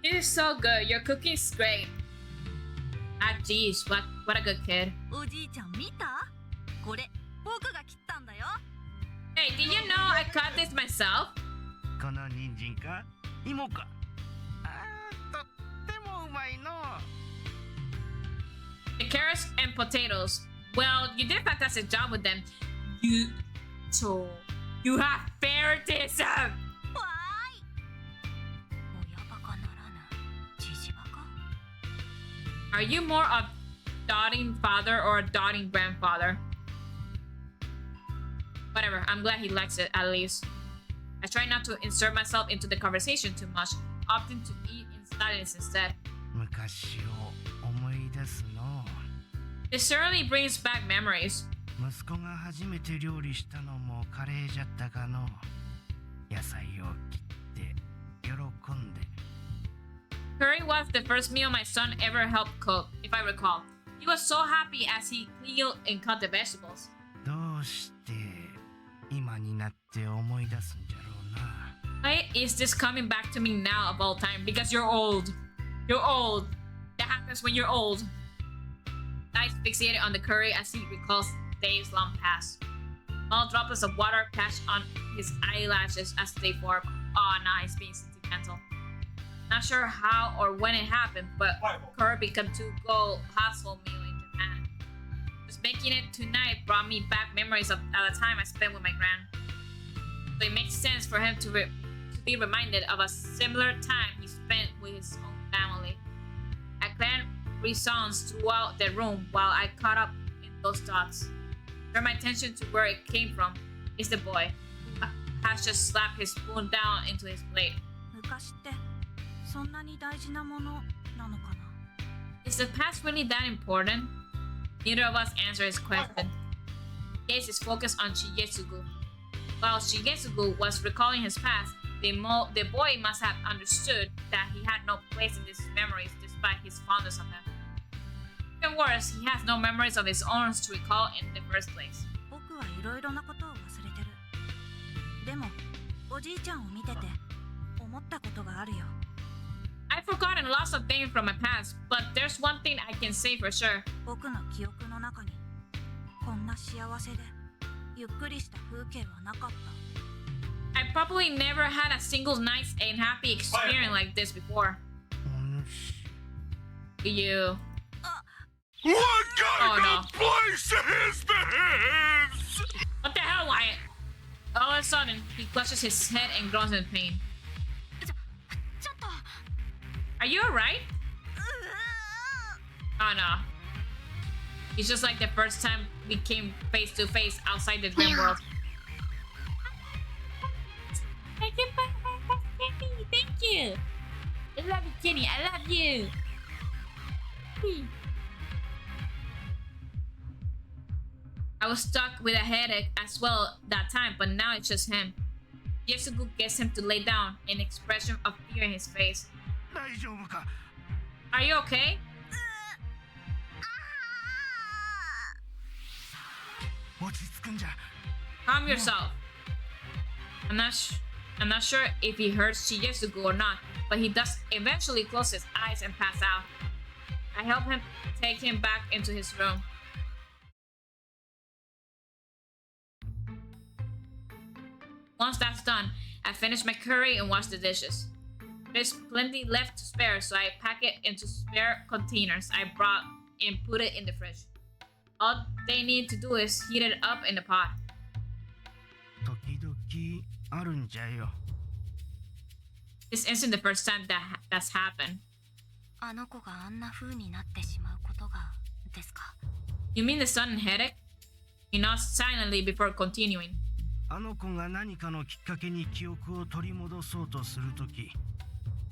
This is so good. Your cooking is great. Ah, jeez, what a good kid. おじいちゃん見た？これ僕が切ったんだよ。 Hey, did you know I cut this myself? この人参か芋かとってもうまいの The carrots and potatoes. Well, you did a fantastic job with them. You have favoritism. わーい。親バカならぬ父バカ。 Are you more a doting father or a doting grandfather? Whatever, I'm glad he likes it at least. I try not to insert myself into the conversation too much, opting to eat in silence instead. 昔を思い出すの It certainly brings back memories. 息子が初めて料理したのもカレーじゃったかの野菜を切って喜んで Curry was the first meal my son ever helped cook, if I recall. He was so happy as he peeled and cut the vegetables. どうして今になって思い出すんじゃろうな Why is this coming back to me now of all time? Because you're old. You're old. That happens when you're old. Eyes fixated on the curry as he recalls days long past. Small droplets of water catch on his eyelashes as they form. Oh, nah, he's being sentimental. Not sure how or when it happened, but curry became to go household meal in Japan. Just making it tonight brought me back memories of the time I spent with my gran. So it makes sense for him to be reminded of a similar time he spent with his own family. A clan resounds throughout the room while I caught up in those thoughts. Turn my attention to where it came from. It's the boy who has just slapped his spoon down into his plate. 昔ってそんなに大事なものなのかな。 Is the past really that important? Neither of us answer his question. Gaze is focused on Shigetsugu. While Shigetsugu was recalling his past, the boy must have understood that he had no place in these memories despite his fondness of him. Even worse, he has no memories of his own to recall in the first place. 僕はいろいろなことを忘れてる。でもおじいちゃんを見てて思ったことがあるよ。 I've forgotten lots of things from my past, but there's one thing I can say for sure. 僕の記憶の中にこんな幸せでゆっくりした風景はなかった。 I probably never had a single nice and happy experience like this before. お主 You. What Oh, no. place is this? What the hell, Wyatt? All of a sudden, he clutches his head and groans in pain. ちょっと Are you alright? Oh no. It's just like the first time we came face to face outside the dream world. Thank you. I love you, Kenny. I love you. I was stuck with a headache as well that time, but now it's just him. Yasugu gets him to lay down, an expression of fear in his face. 大丈夫か Are you okay? 落ち着くんじゃ Calm yourself. I'm not sure if he hurts Shigesugu or not, but he does eventually close his eyes and pass out. I help him take him back into his room. Once that's done, I finish my curry and wash the dishes. There's plenty left to spare, so I pack it into spare containers I brought and put it in the fridge. All they need to do is heat it up in the pot. 時々あるんじゃよ This isn't the first time that's happened. あの子があんな風になってしまうことがですか。 You mean the sudden headache? He nods silently before continuing. あの子が何かのきっかけに記憶を取り戻そうとするとき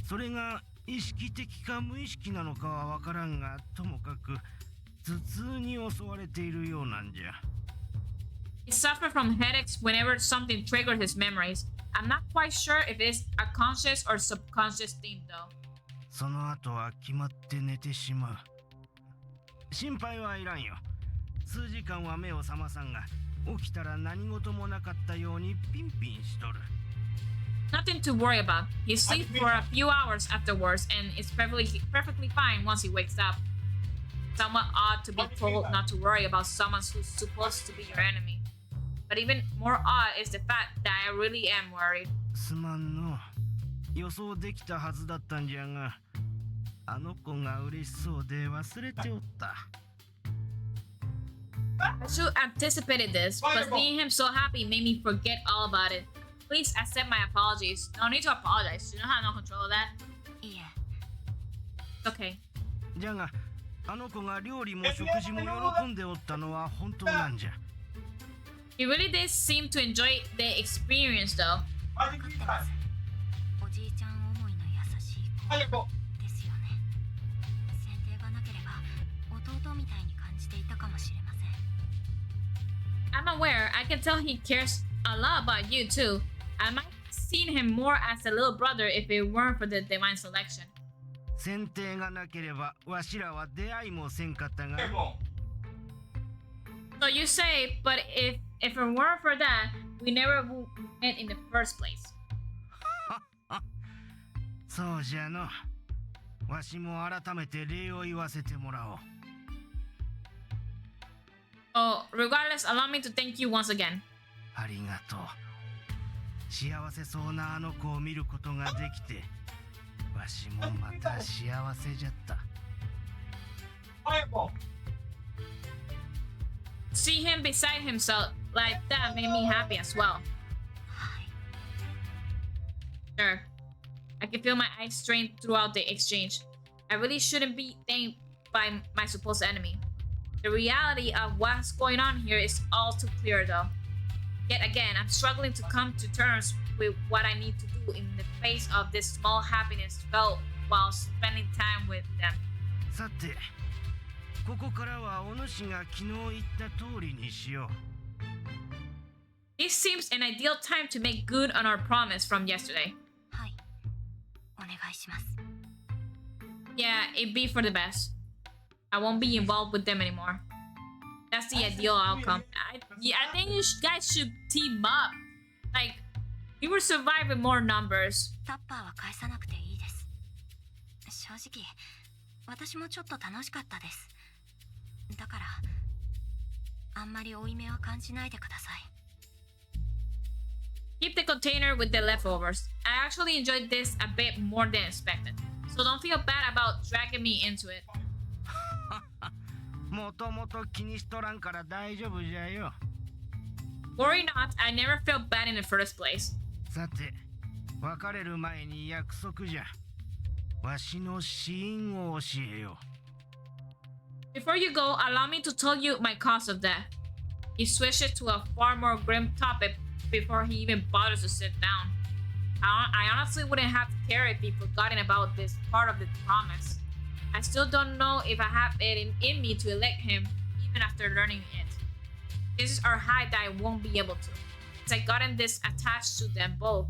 それが意識的か無意識なのかはわからんがともかく頭痛に襲われているようなんじゃ He suffered from headaches whenever something triggered his memories. I'm not quite sure if it's a conscious or subconscious thing though. その後は決まって寝てしまう心配はいらんよ数時間は目を覚まさんが起きたら何事もなかったようにピンピンしとる Nothing to worry about. He sleeps for a few hours afterwards and is perfectly fine once he wakes up. somewhat odd to be told not to worry about someone who's supposed to be your enemy. But even more odd is the fact that I really am worried. すまんの。予想できたはずだったんじゃが、あの子が嬉しそうで忘れておった。I should anticipated this, but seeing him so happy made me forget all about it. Please accept my apologies. No need to apologize. You don't have no control of that. いえ It's okay. じゃが、あの子が料理も食事も喜んでおったのは本当なんじゃ。He really did seem to enjoy the experience, though. 分かってます。おじいちゃん思いの優しい子ですよね。選定がなければ弟みたいに感じていたかもしれません。I'm aware. I can tell he cares a lot about you, too. I might have seen him more as a little brother if it weren't for the divine selection. 選定がなければわしらは出会いもせんかったが。So you say, but if it weren't for that, we never would met in the first place. そうじゃの。わしも改めて礼を言わせてもらおう。Oh, regardless, allow me to thank you once again. ありがとう。幸せそうなあの子を見ることができて、わしもまた幸せじゃった。See him beside himself like that made me happy as well. Sure. I can feel my eyes strain throughout the exchange. I really shouldn't be thanked by my supposed enemy. The reality of what's going on here is all too clear, though. Yet again, I'm struggling to come to terms with what I need to do in the face of this small happiness felt while spending time with them. さて、ここからはお主が昨日言った通りにしよう。This seems an ideal time to make good on our promise from yesterday. はい、お願いします。Yeah, it'd be for the best. I won't be involved with them anymore. That's the ideal outcome. I think you guys should team up. Like, we will survive with more numbers. タッパーは返さなくていいです。正直、私もちょっと楽しかったです。だから、あんまり負い目は感じないでください。Keep the container with the leftovers. I actually enjoyed this a bit more than expected. So don't feel bad about dragging me into it. もともと気にしとらんから大丈夫じゃよ。Worry not, I never felt bad in the first place. さて、別れる前に約束じゃ。わしの死因を教えよう。Before you go, allow me to tell you my cause of death. He switched it to a far more grim topic before he even bothers to sit down. I honestly wouldn't have cared if he'd forgotten about this part of the promise. I still don't know if I have it in me to elect him, even after learning it. Chances are high that I won't be able to, since I gotten this attached to them both.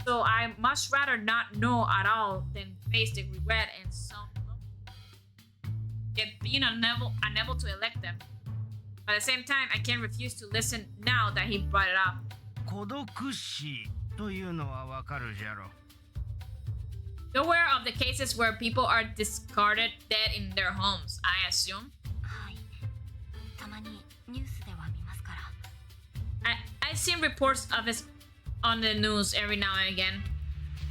So I much rather not know at all than face the regret and some yet being unable to elect them. But at the same time, I can't refuse to listen now that he brought it up. 孤独死というのはわかるじゃろ。You're aware of the cases where people are discarded dead in their homes, I assume? はい。たまにニュースでは見ますから。I've seen reports of it on the news every now and again.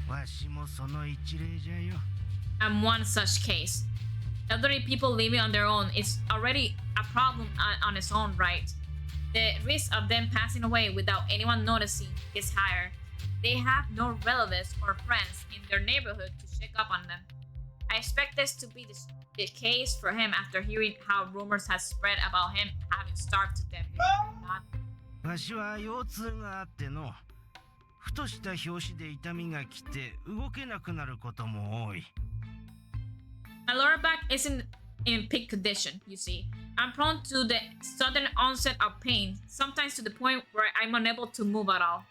わしもその一例じゃよ。I'm one such case. Elderly people living on their own is already a problem on its own right. The risk of them passing away without anyone noticing is higher. They have no relatives or friends in their neighborhood to check up on them. I expect this to be the case for him after hearing how rumors have spread about him having starved to death. わしは腰痛があっての。ふとした拍子で痛みが来て動けなくなることも多い。My lower back isn't in peak condition, you see. I'm prone to the sudden onset of pain, sometimes to the point where I'm unable to move at all.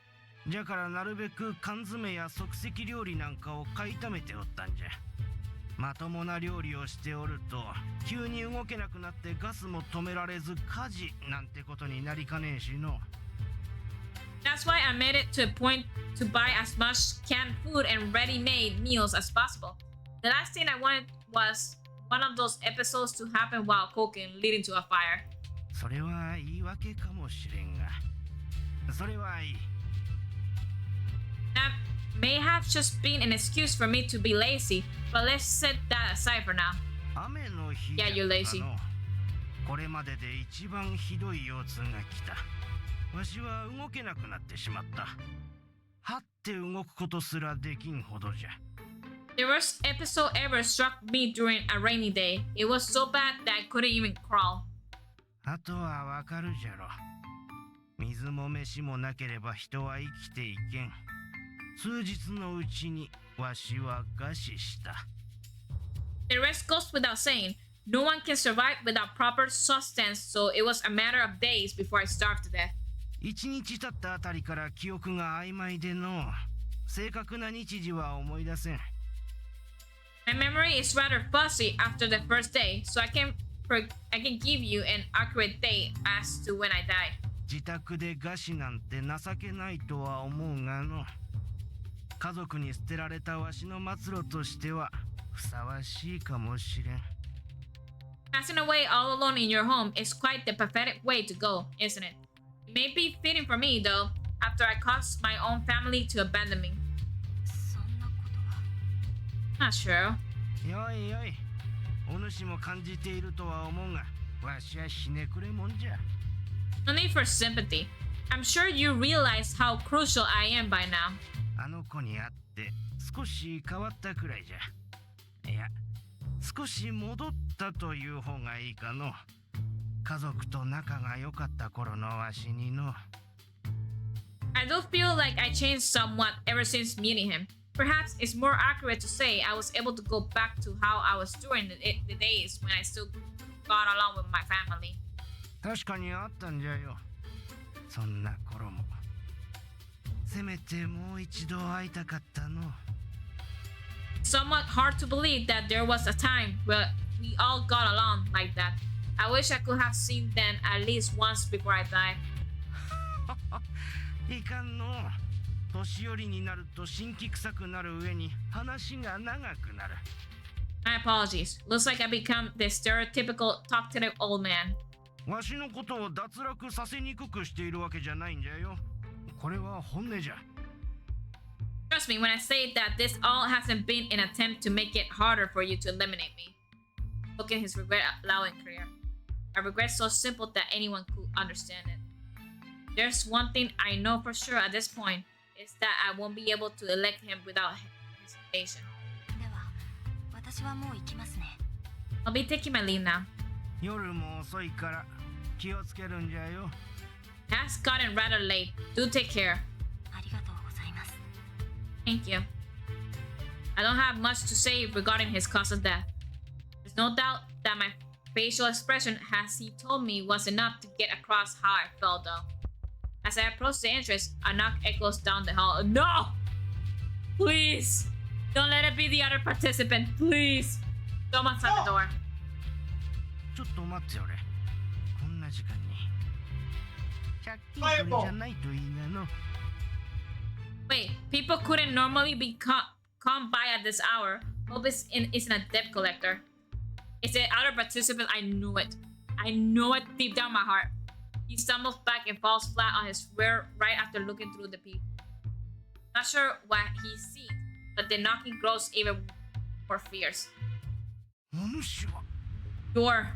じゃからなるべく缶詰や即席料理なんかを買いためておったんじゃ。まともな料理をしておると急に動けなくなってガスも止められず火事なんてことになりかねえしの。That's why I made it to a point to buy as much canned food and ready-made meals as possible. The last thing I wanted was one of those episodes to happen while cooking, leading to a fire. それは言い訳かもしれんが、それはいい。 That may have just been an excuse for me to be lazy, but let's set that aside for now. 雨の日 Yeah, you're lazy. のこれまでで一番ひどい腰痛が来た。わしは動けなくなってしまった。はって動くことすらできんほどじゃ。 The worst episode ever struck me during a rainy day. It was so bad that I couldn't even crawl. あとはわかるじゃろ。水も飯もなければ人は生きていけん。数日のうちにわしは餓死した。 The rest goes without saying. No one can survive without proper sustenance, so it was a matter of days before I starved to death. 一日経ったあたりから記憶が曖昧での正確な日時は思い出せん。 My memory is rather fuzzy after the first day, so I can give you an accurate date as to when I died. 自宅で餓死なんて情けないとは思うがの、家族に捨てられたわしの末路としてはふさわしいかもしれん。 Passing away all alone in your home is quite the pathetic way to go, isn't it? It may be fitting for me, though, after I caused my own family to abandon me. そんなことは。 Not sure. よいよい、お主も感じているとは思うが、わしはひねくれもんじゃ。 No need for sympathy. I'm sure you realize how crucial I am by now. あの子に会って少し変わったくらいじゃ。いや、少し戻ったという方がいいかの。家族と仲が良かった頃のわしにの。 I do feel like I changed somewhat ever since meeting him. Perhaps it's more accurate to say I was able to go back to how I was during the days when I still got along with my family. 確かにあったんじゃよ。そんな頃も。せめてもう一度会いたかったの。 Somewhat hard to believe that there was a time where we all got along like that. I wish I could have seen them at least once before I died. いかんの。年寄りになると辛気臭くなる上に話が長くなる。 My apologies. Looks like I become the stereotypical talkative old man. わしのことを脱落させにくくしているわけじゃないんじゃよ。これは本音じゃ。 Trust me when I say that this all hasn't been an attempt to make it harder for you to eliminate me. Look at his regret loud and clear. A regret so simple that anyone could understand it. There's one thing I know for sure at this point, is that I won't be able to elect him without hesitation. では、私はもう行きますね。I'll be taking my leave now. 夜も遅いから気をつけるんじゃよ。 It has gotten rather late. Do take care. ありがとうございます。Thank you. I don't have much to say regarding his cause of death. There's no doubt that my facial expression as he told me was enough to get across how I felt though. As I approach the entrance, a knock echoes down the hall. No! Please! Don't let it be the other participant, please! Someone's at the door. ちょっと待っておれ。こんな時間に。借金取りじゃないといいがの。 Wait, people couldn't normally be come by at this hour. Hope isn't a debt collector. It's the other participant. I knew it. I know it deep down my heart. He stumbles back and falls flat on his rear right after looking through the peep. Not sure what he sees, but the knocking grows even more fierce. お主は Door.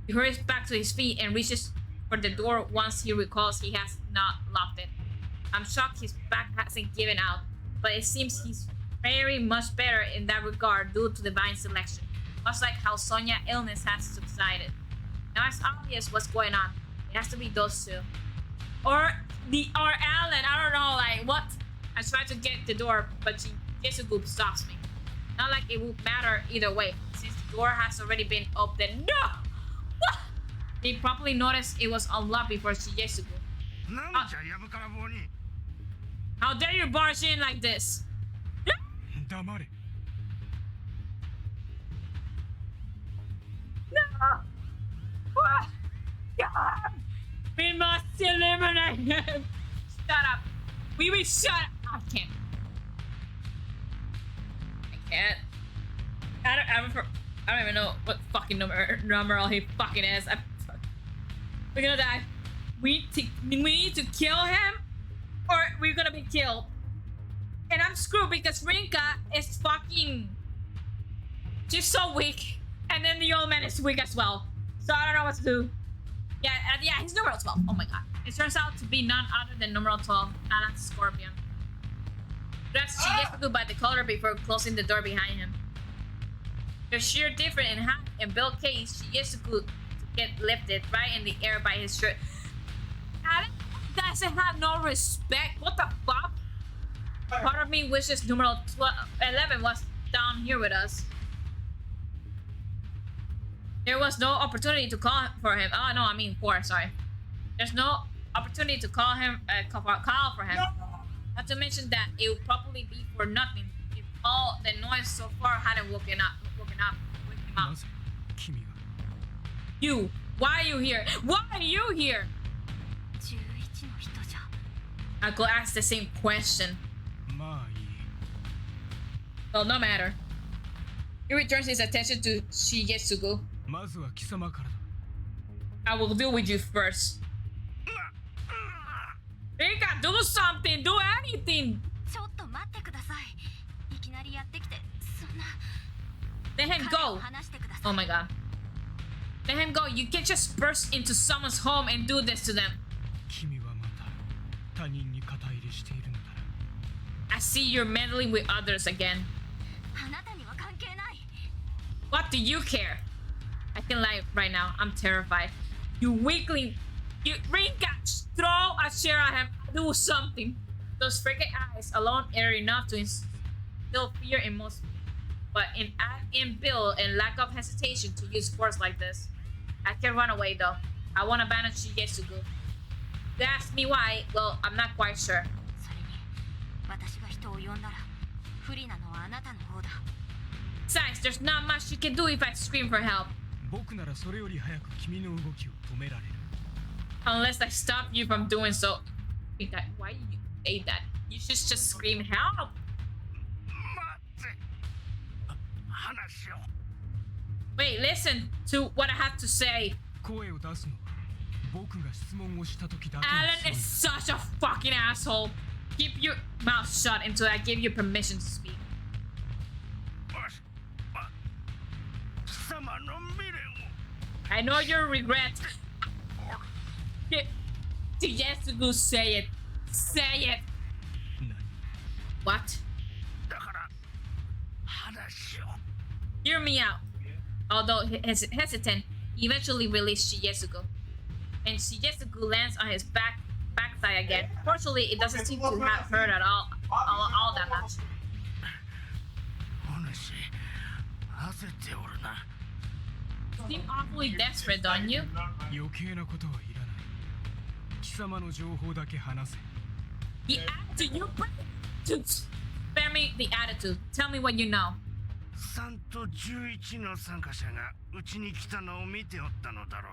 He hurries back to his feet and reaches for the door once he recalls he has not locked it. I'm shocked his back hasn't given out, but it seems he's very much better in that regard due to divine selection, much like how Sonia's illness has subsided. Now it's obvious what's going on. It has to be those two. Or Alan, I don't know, like what? I try to get the door, but Jesugoop stops me. Not like it would matter either way, since the door has already been opened. No! What? They properly noticed it was unlocked before Jesugoop. なんじゃやぶから棒に。 How dare you barge in like this? 黙れ。 No! What? God! We must eliminate him! Shut up! We will shut up! I can't. I can't. I don't even know what fucking numeral he fucking is. We're gonna die. We need to kill him, or we're gonna be killed. And I'm screwed because Rinka is fucking... She's so weak. And then the old man is weak as well. So I don't know what to do. Yeah, he's numeral 12. Oh my god. It turns out to be none other than numeral 12. And that's Scorpion. That's Shigesaku by the collar before closing the door behind him. The sheer difference in height and build case Shigesaku get lifted right in the air by his shirt. That doesn't have no respect. What the fuck? Part of me wishes numeral 11 was down here with us. There was no opportunity to call for him. Oh no, I mean 4. Sorry. There's no opportunity to call him. Call for him. Not to mention that it would probably be for nothing if all the noise so far hadn't woken him up. You. Why are you here? Why are you here? I could ask the same question. Well, no matter. He returns his attention to Shigesaku. I will deal with you first. Rika, do something! Do anything! Let him go! Oh my god. Let him go. You can't just burst into someone's home and do this to them. I see you're meddling with others again. What do you care? I can lie right now. I'm terrified. You weakling. You Rinka, throw a chair at him. Do something. Those freaking eyes alone are enough to instill fear in most people. But in build and lack of hesitation to use force like this. I can run away though. I want to abandon Shigesaku. You ask me why? Well, I'm not quite sure. Besides, there's not much you can do if I scream for help. Unless I stop you from doing so. Why you say that? You should just scream help. Wait, listen to what I have to say. Alan is such a fucking asshole. Keep your mouth shut until I give you permission to speak. I know your regret. Shigesaku, say it. Say it. What? Hear me out. Although hesitant, he eventually released Shigesaku. And Shigesaku lands on his backside again. Fortunately, it doesn't seem to have hurt at all that much. You seem awfully desperate, don't you? The attitude you bring to spare me the attitude. Tell me what you know. 3と11の参加者がうちに来たのを見ておったのだろう。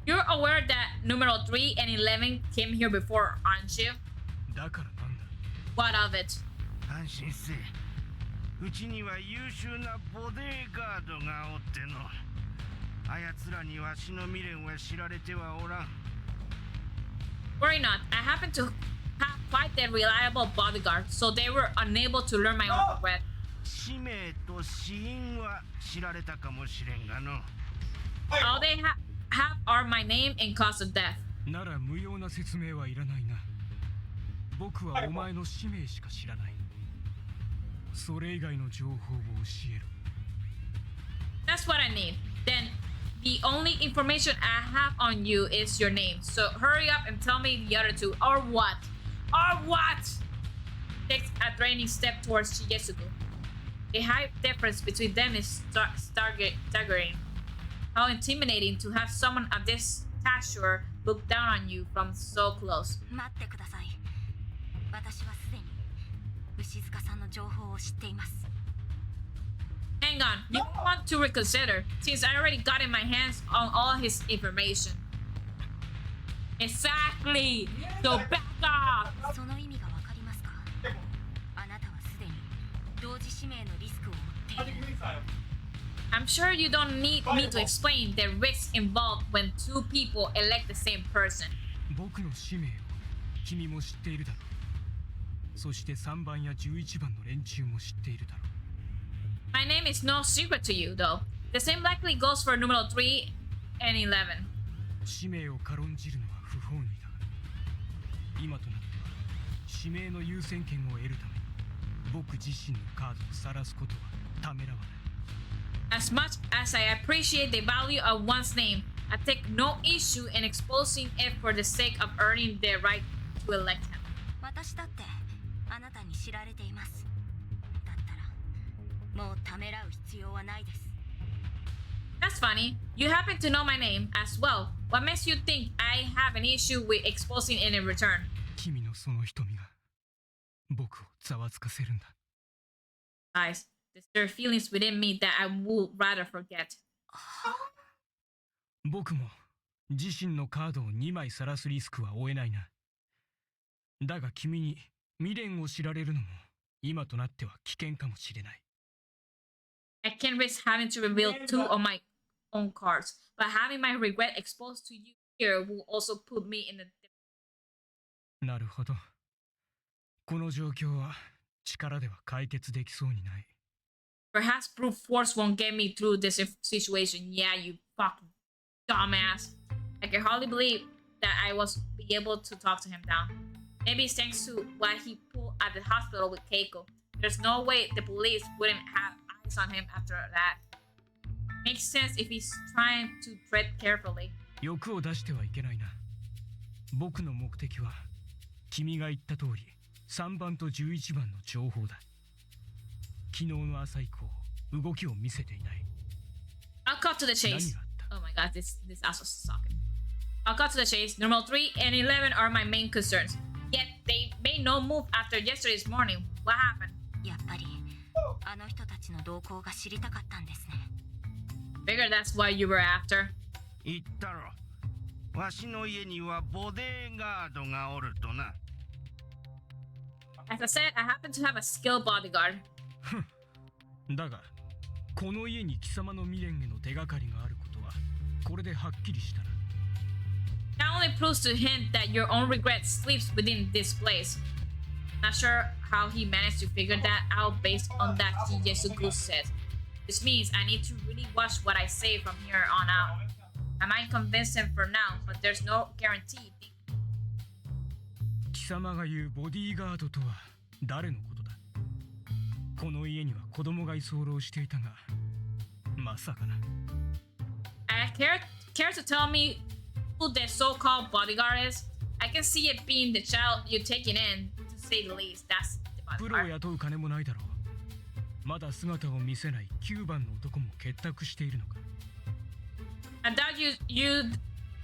You're aware that numeral 3 and 11 came here before, aren't you? だからなんだ。 What of it? 安心せえ。うちには優秀なボディーガードがおっての。あやつらにわしの未練は知られてはおらん。 Worry not. I happen to have quite a reliable bodyguard, so they were unable to learn my own regret. 使命と死因は知られたかもしれんがの。 All they have are my name and cause of death. なら無用な説明はいらないな。僕はお前の使命しか知らない。それ以外の情報を教えろ。 That's what I need. Then, the only information I have on you is your name. So hurry up and tell me the other two. Or what? Or what? Takes a threatening step towards Shigesaku. The height difference between them is staggering. How intimidating to have someone of this stature look down on you from so close. 待ってください。私はすでに牛塚さんの情報を知っています。 Hang on, you want to reconsider, since I already got in my hands on all his information. Exactly! So back off! その意味がわかりますか？あなたはすでに同時指名のリスクを負ってい I'm sure you don't need me to explain the risks involved when two people elect the same person. 僕の使命を君も知っているだろう。そして3番や11番の連中も知っているだろう。My name is no secret to you, though. The same likely goes for numero 3 and 11. 使命を軽んじるのは不本意だが、今となっては指名の優先権を得るために僕自身のカードを晒すことはためらわない。As much as I appreciate the value of one's name, I take no issue in exposing it for the sake of earning the right to elect him. 私だってあなたに知られています。だったらもうためらう必要はないです。That's funny. You happen to know my name as well. What makes you think I have an issue with exposing it in return? 君のその瞳が僕をざわつかせるんだ。Guys, there are feelings within me that I would rather forget. 僕も自身のカードを2枚晒すリスクは負えないな。だが君に未練を知られるのも今となっては危険かもしれない。I can't risk having to reveal two of my own cards, but having my regret exposed to you here will also put me in a... なるほど。この状況は力では解決できそうにない。Perhaps brute force won't get me through this situation. Yeah, you fucking dumbass. I can hardly believe that I was able to talk to him down. Maybe it's thanks to what he pulled at the hospital with Keiko. There's no way the police wouldn't have eyes on him after that. Makes sense if he's trying to tread carefully. 欲を出してはいけないな。僕の目的は君が言った通り3番と11番の情報だ。昨日の朝以降動きを見せていない。I'll cut to the chase. Oh my god, this ass was sucking. I'll cut to the chase. Number 3 and 11 are my main concerns. Yet they made no move after yesterday's morning. What happened? やっぱりあの人たちの動向が知りたかったんですね。Figure that's what you were after. 言ったろ。わしの家にはボデーガードがおるとな。As I said, I happen to have a skilled bodyguard. だがこの家に貴様の未練への手がかりがあることはこれではっきりしたな。That only proves to hint that your own regret sleeps within this place. Not sure how he managed to figure that out based on that Kijesuku said. This means I need to really watch what I say from here on out. I might convince him for now, but there's no guarantee. 貴様が言うボディーガードとは誰のことだ。この家には子供が居候していたが、まさかな。I care to tell me who the so-called bodyguard is? I can see it being the child you're taking in, to say the least. That's the プロを bodyguard. 雇う金もないだろう。まだ姿を見せない9番の男も結託しているのか。I doubt you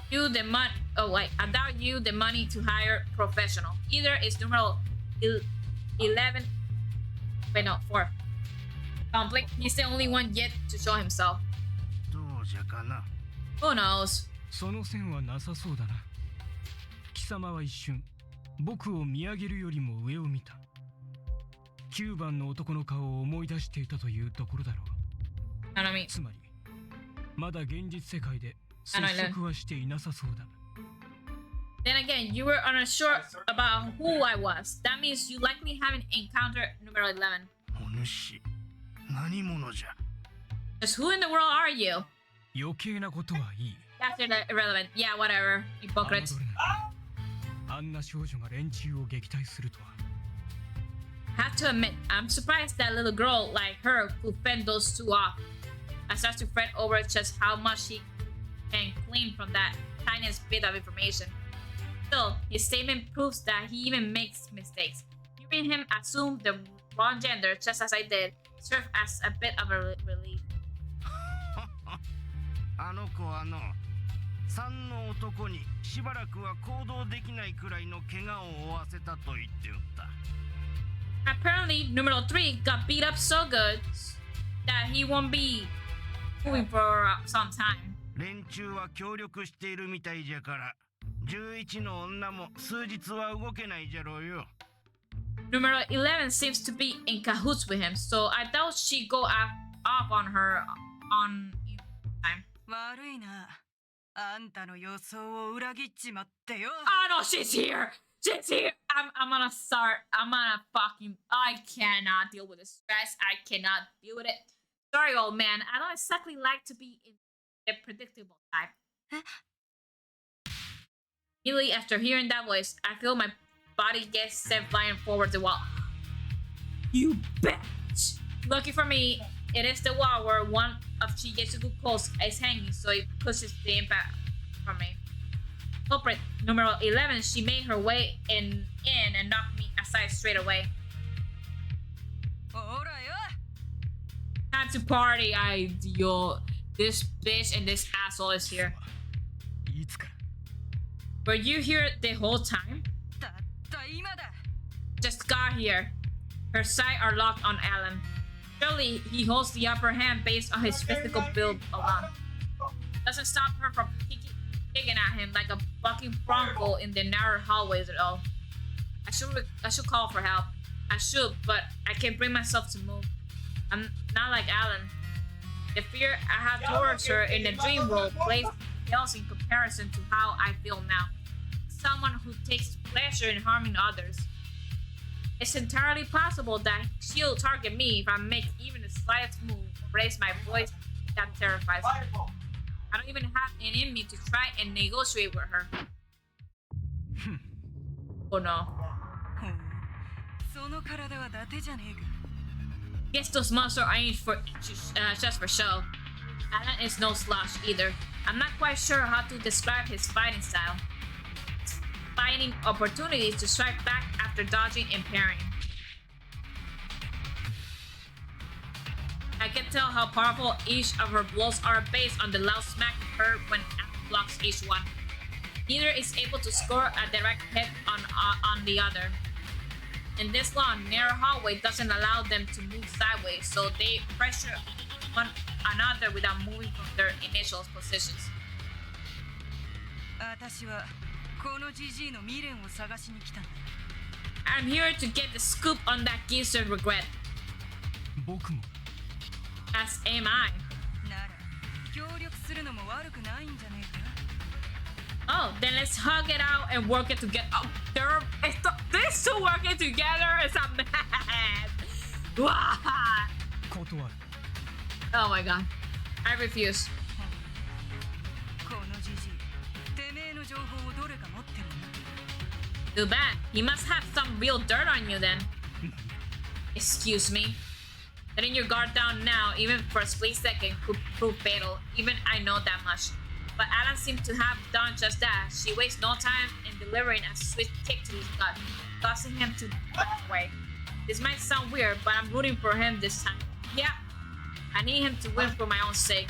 the money. Oh wait, I doubt you the money to hire professional. Either it's numero 11. Wait, no, 4. Conflict. He's the only one yet to show himself. どうじゃかな。 Who knows? その線はなさそうだな。貴様は一瞬僕を見上げるよりも上を見た。9番の男の顔を思い出していたというところだろう。I don't mean. つまりまだ現実世界で接触はしていなさそうだ。Then again, you were unsure about who I was. That means you likely haven't encountered numero 11. お主、何者じゃ。 Just who in the world are you? 余計なことはいい。 That's irrelevant. Yeah, whatever. Hypocrites. あんな少女が連中を撃退するとは。Have to admit, I'm surprised that little girl like her could fend those two off. I start to fret over just how much she can glean from that tiniest bit of information. Still, his statement proves that he even makes mistakes. Hearing him assume the wrong gender just as I did served as a bit of a relief. あの子はの3の男にしばらくは行動できないくらいの怪我を負わせたと言っておった。Apparently, numero 3 got beat up so good that he won't be moving for some time. 連中は協力しているみたいじゃから11の女も数日は動けないじゃろうよ。Numero 11 seems to be in cahoots with him, so I doubt she'd go off on her on time. 悪いな。あんたの予想を裏切っちまってよ。 Oh no, she's here! She's here! I'm gonna start. I'm gonna fucking. I cannot deal with the stress. I cannot deal with it. Sorry, old man. I don't exactly like to be in the predictable type. Immediately after hearing that voice, I feel my body get sent flying forward the wall. You bitch! Lucky for me, it is the wall where one of Shigetsugu posts is hanging, so it pushes the impact from me. Culprit numero 11, she made her way in and knocked me aside straight away. ほらよ。 Time to party, ideal. This bitch and this asshole is here. いつから Were you here the whole time? たった今だ。 Just got here. Her sights are locked on Alan. Surely he holds the upper hand based on his physical build alone. Doesn't stop her from kicking at him like a fucking bronco in the narrow hallways at all. I should call for help. I should, but I can't bring myself to move. I'm not like Alan. The fear I have towards her in the dream world pales in comparison to how I feel now. Someone who takes pleasure in harming others. It's entirely possible that she'll target me if I make even the slightest move or raise my voice. That terrifies me. I don't even have it in me to try and negotiate with her. Oh no. ほう。その体は伊達じゃねえか。 Guess those monsters ain't for just for show. Alan is no slouch either. I'm not quite sure how to describe his fighting style. Finding opportunities to strike back after dodging and parrying. I can tell how powerful each of her blows are based on the loud smack heard when Alan blocks each one. Neither is able to score a direct hit on the other. And this long, narrow hallway doesn't allow them to move sideways, so they pressure one another without moving from their initial positions. 私はこのジジイの未練を探しに来たんだ。 I'm here to get the scoop on that geezer's regret. 僕も As am I. なら協力するのも悪くないんじゃねえか。 Oh, then let's hug it out and work it together. Oh, these two working together is a mad. Wah! 断る Oh my god. I refuse. このジジイ、てめえの情報をどれか持ってるな。 Too bad. He must have some real dirt on you then. Excuse me. Letting your guard down now, even for a split second, could prove fatal. Even I know that much. But Alan seemed to have done just that. She wastes no time in delivering a swift kick to his gut, causing him to back away. This might sound weird, but I'm rooting for him this time. Yeah, I need him to win for my own sake.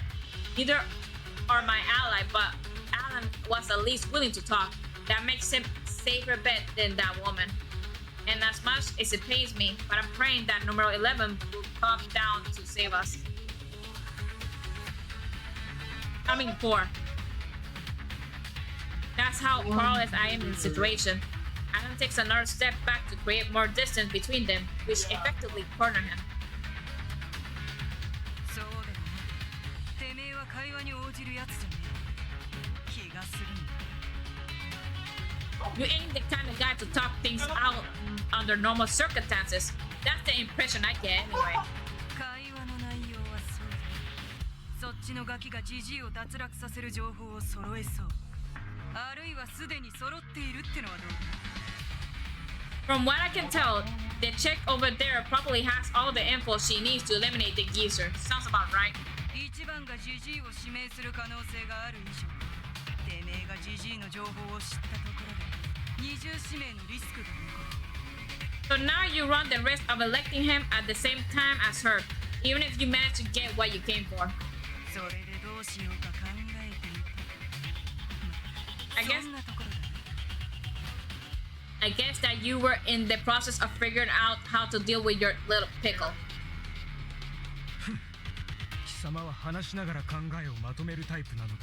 Neither are my ally, but Alan was at least willing to talk. That makes him a safer bet than that woman. And as much as it pains me, but I'm praying that numero 11 will come down to save us. I mean 4. That's how powerless I am in the situation. Alan takes another step back to create more distance between them, which effectively corner him. そうでもね。てめえは会話に応じるやつじゃねえ。気がするんだ。 You ain't the kind of guy to talk things out under normal circumstances. That's the impression I get anyway. 会話の内容はそうだ。そっちのガキがジジイを脱落させる情報を揃えそう。あるいはすでに揃っているってのはどうだ。 From what I can tell, the chick over there probably has all the info she needs to eliminate the geezer. Sounds about right. 一番がジジイを指名する可能性がある以上、てめえがジジイの情報を知ったところで二重指名のリスクが残る。 So now you run the risk of electing him at the same time as her, even if you manage to get what you came for. それでどうしようか考えていた。 I guess そんなところだ。 I guess that you were in the process of figuring out how to deal with your little pickle. 貴様は話しながら考えをまとめるタイプなのだな。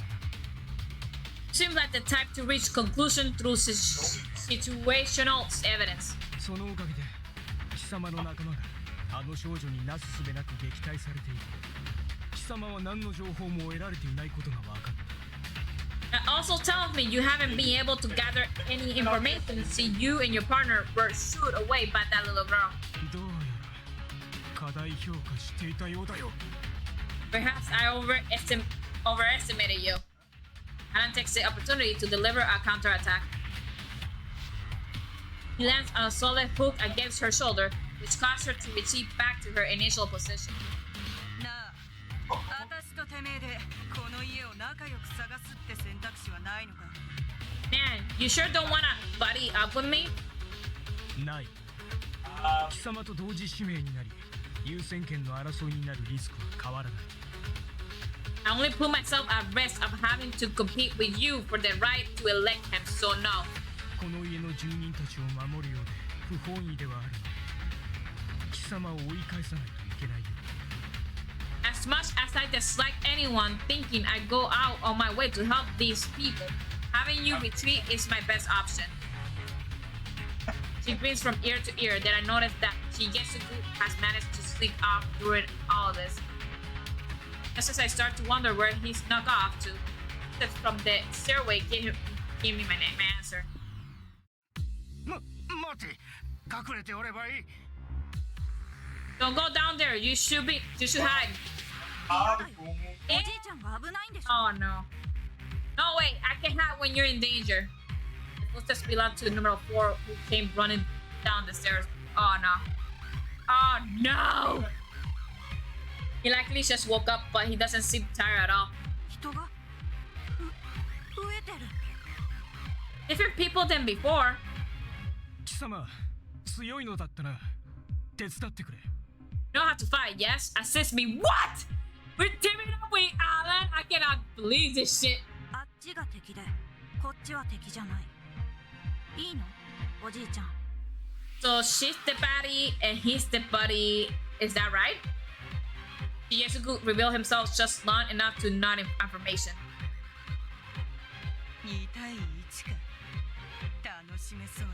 Seems like the type to reach conclusion through situational evidence. そのおかげで様の仲間があの少女になすすべなく撃退されている。貴様は何の情報も得られていないことが分かった。That also tells me you haven't been able to gather any information since you and your partner were shooed away by that little girl. どうやら過大評価していたようだよ。Perhaps I overestimated you. Alan takes the opportunity to deliver a counterattack. He lands a solid hook against her shoulder, which caused her to retreat back to her initial position. なあ、私とてめえでこの家を仲良く探すって選択肢はないのか？ Man, you sure don't wanna buddy up with me? ない。貴様と同時指名になり、優先権の争いになるリスクは変わらない。I only put myself at risk of having to compete with you for the right to elect him, so no. この家の住人たちを守るようで不本意ではあるが、貴様を追い返さないといけないよ。As much as I dislike anyone thinking I go out on my way to help these people, having you retreat is my best option. She grins from ear to ear. Then I notice that Shigesuku has managed to sneak off during all this. Just as I start to wonder where he snuck off to, steps from the stairway gave me my answer. 待て、隠れておればいい。 Don't go down there. You should hide. おじいちゃんが危ないんでしょ？ Oh no. No wait, I can hide when you're in danger. The footsteps belong to number 4 who came running down the stairs. Oh no. Oh no! He likely just woke up, but he doesn't seem tired at all. 人が増えてる。 Different people than before. 貴様、強いのだったな。手伝ってくれ。You know how to fight, yes? Assist me. What? We're teaming up with Alan? I cannot believe this shit. あっちが敵で、こっちは敵じゃない。いいの？おじいちゃん。 So she's the baddie and he's the buddy. Is that right? Shigesuku revealed himself just long enough to nod in affirmation. 2対1か。楽しめそうだ。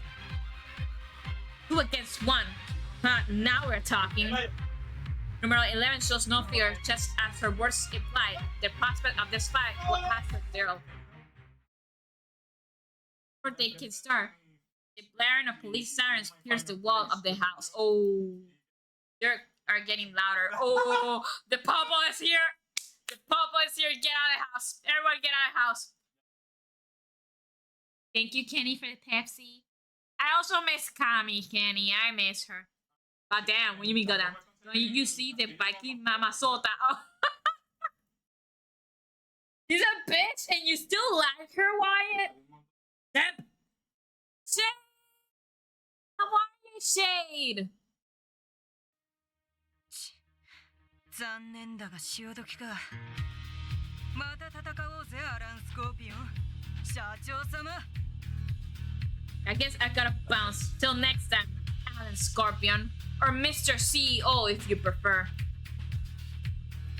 2 against 1. Huh, now we're talking. Number 11 shows no fear, just as her words imply. The prospect of this fight will has her zero. Before they can start, the blaring of police sirens pierce the wall of the house. Oh, they are getting louder. Oh, the popo is here. The popo is here. Get out of the house. Everyone get out of the house. Thank you, Kenny, for the Pepsi. I also miss Kami, Kenny. I miss her. But damn, when you mean go down? When you see the biking Mama Sota. Oh. She's a bitch and you still like her, Wyatt? Damn. Shade! How are you, Shade? 残念だが潮時か。また戦おうぜ、アラン・スコーピオン。社長様。I guess I gotta bounce. Till next time, Alan Scorpion. Or Mr. CEO if you prefer.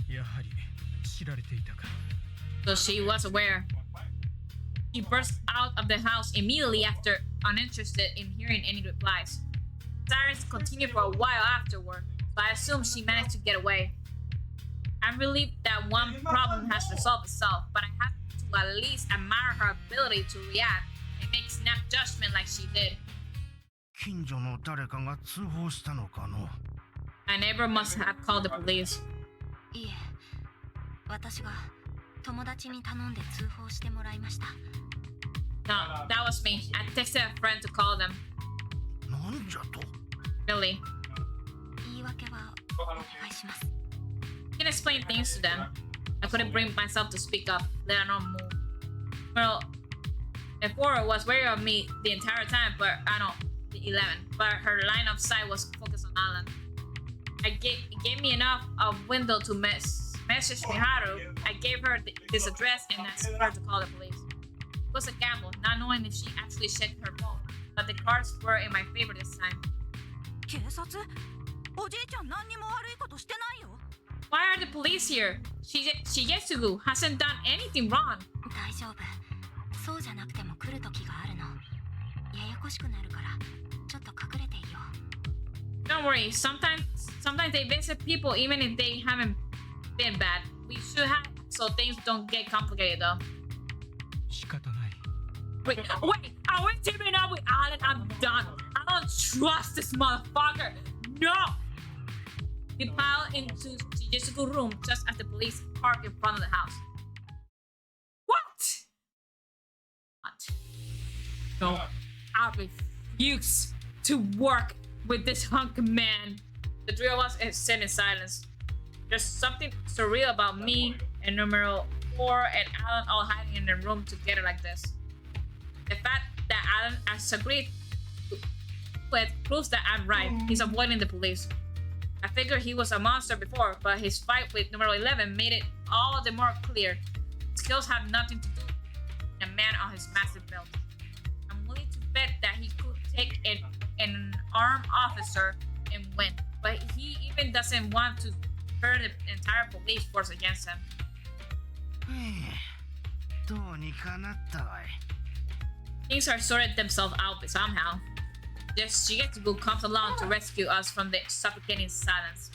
やはり知られていたか。 So she was aware. She burst out of the house immediately after, uninterested in hearing any replies. Sirens continued for a while afterward, so I assume she managed to get away. I'm relieved that one problem has resolved itself, but I have to at least admire her ability to react and make snap judgment like she did. 近所の誰かが通報したのかの？ My neighbor must have called the police. いえ、私が友達に頼んで通報してもらいました。 No, that was me. I texted a friend to call them. なんじゃと？ Really? 言い訳はお願いします。 I can explain things to them. I couldn't bring myself to speak up, let alone move. Well, Ephora was wary of me the entire time, but I don't. The 11, but her line of sight was focused on Alan. It gave me enough of window to message Miharu. I gave her this address and asked her to call the police. It was a gamble, not knowing if she actually checked her phone, but the cards were in my favor this time. 警察？おじいちゃん何にも悪いことしてないよ。 Why are the police here? Shigesugu hasn't done anything wrong. 大丈夫。そうじゃなくても来る時があるの。ややこしくなるからちょっと隠れていよう。Don't worry. Sometimes they visit people even if they haven't been bad. We should have so things don't get complicated though. 仕方ない。 Wait, are we teaming up with Alan? I'm done. I don't trust this motherfucker. No! We pile into Jijisuku's room just as the police park in front of the house. What? No, I refuse to work with this hunk man. The three of us sit in silence. There's something surreal about me and numero 4 and Alan all hiding in a room together like this. The fact that Alan has agreed with proves that I'm right. He's avoiding the police. I figured he was a monster before, but his fight with numero 11 made it all the more clear. Skills have nothing to do with a man on his massive belt. I'm willing to bet that he could take an armed officer and win, but he even doesn't want to turn the entire police force against him. どうにかなったわい。 Things are sorted themselves out somehow. Just Shigetsugu comes along to rescue us from the suffocating silence.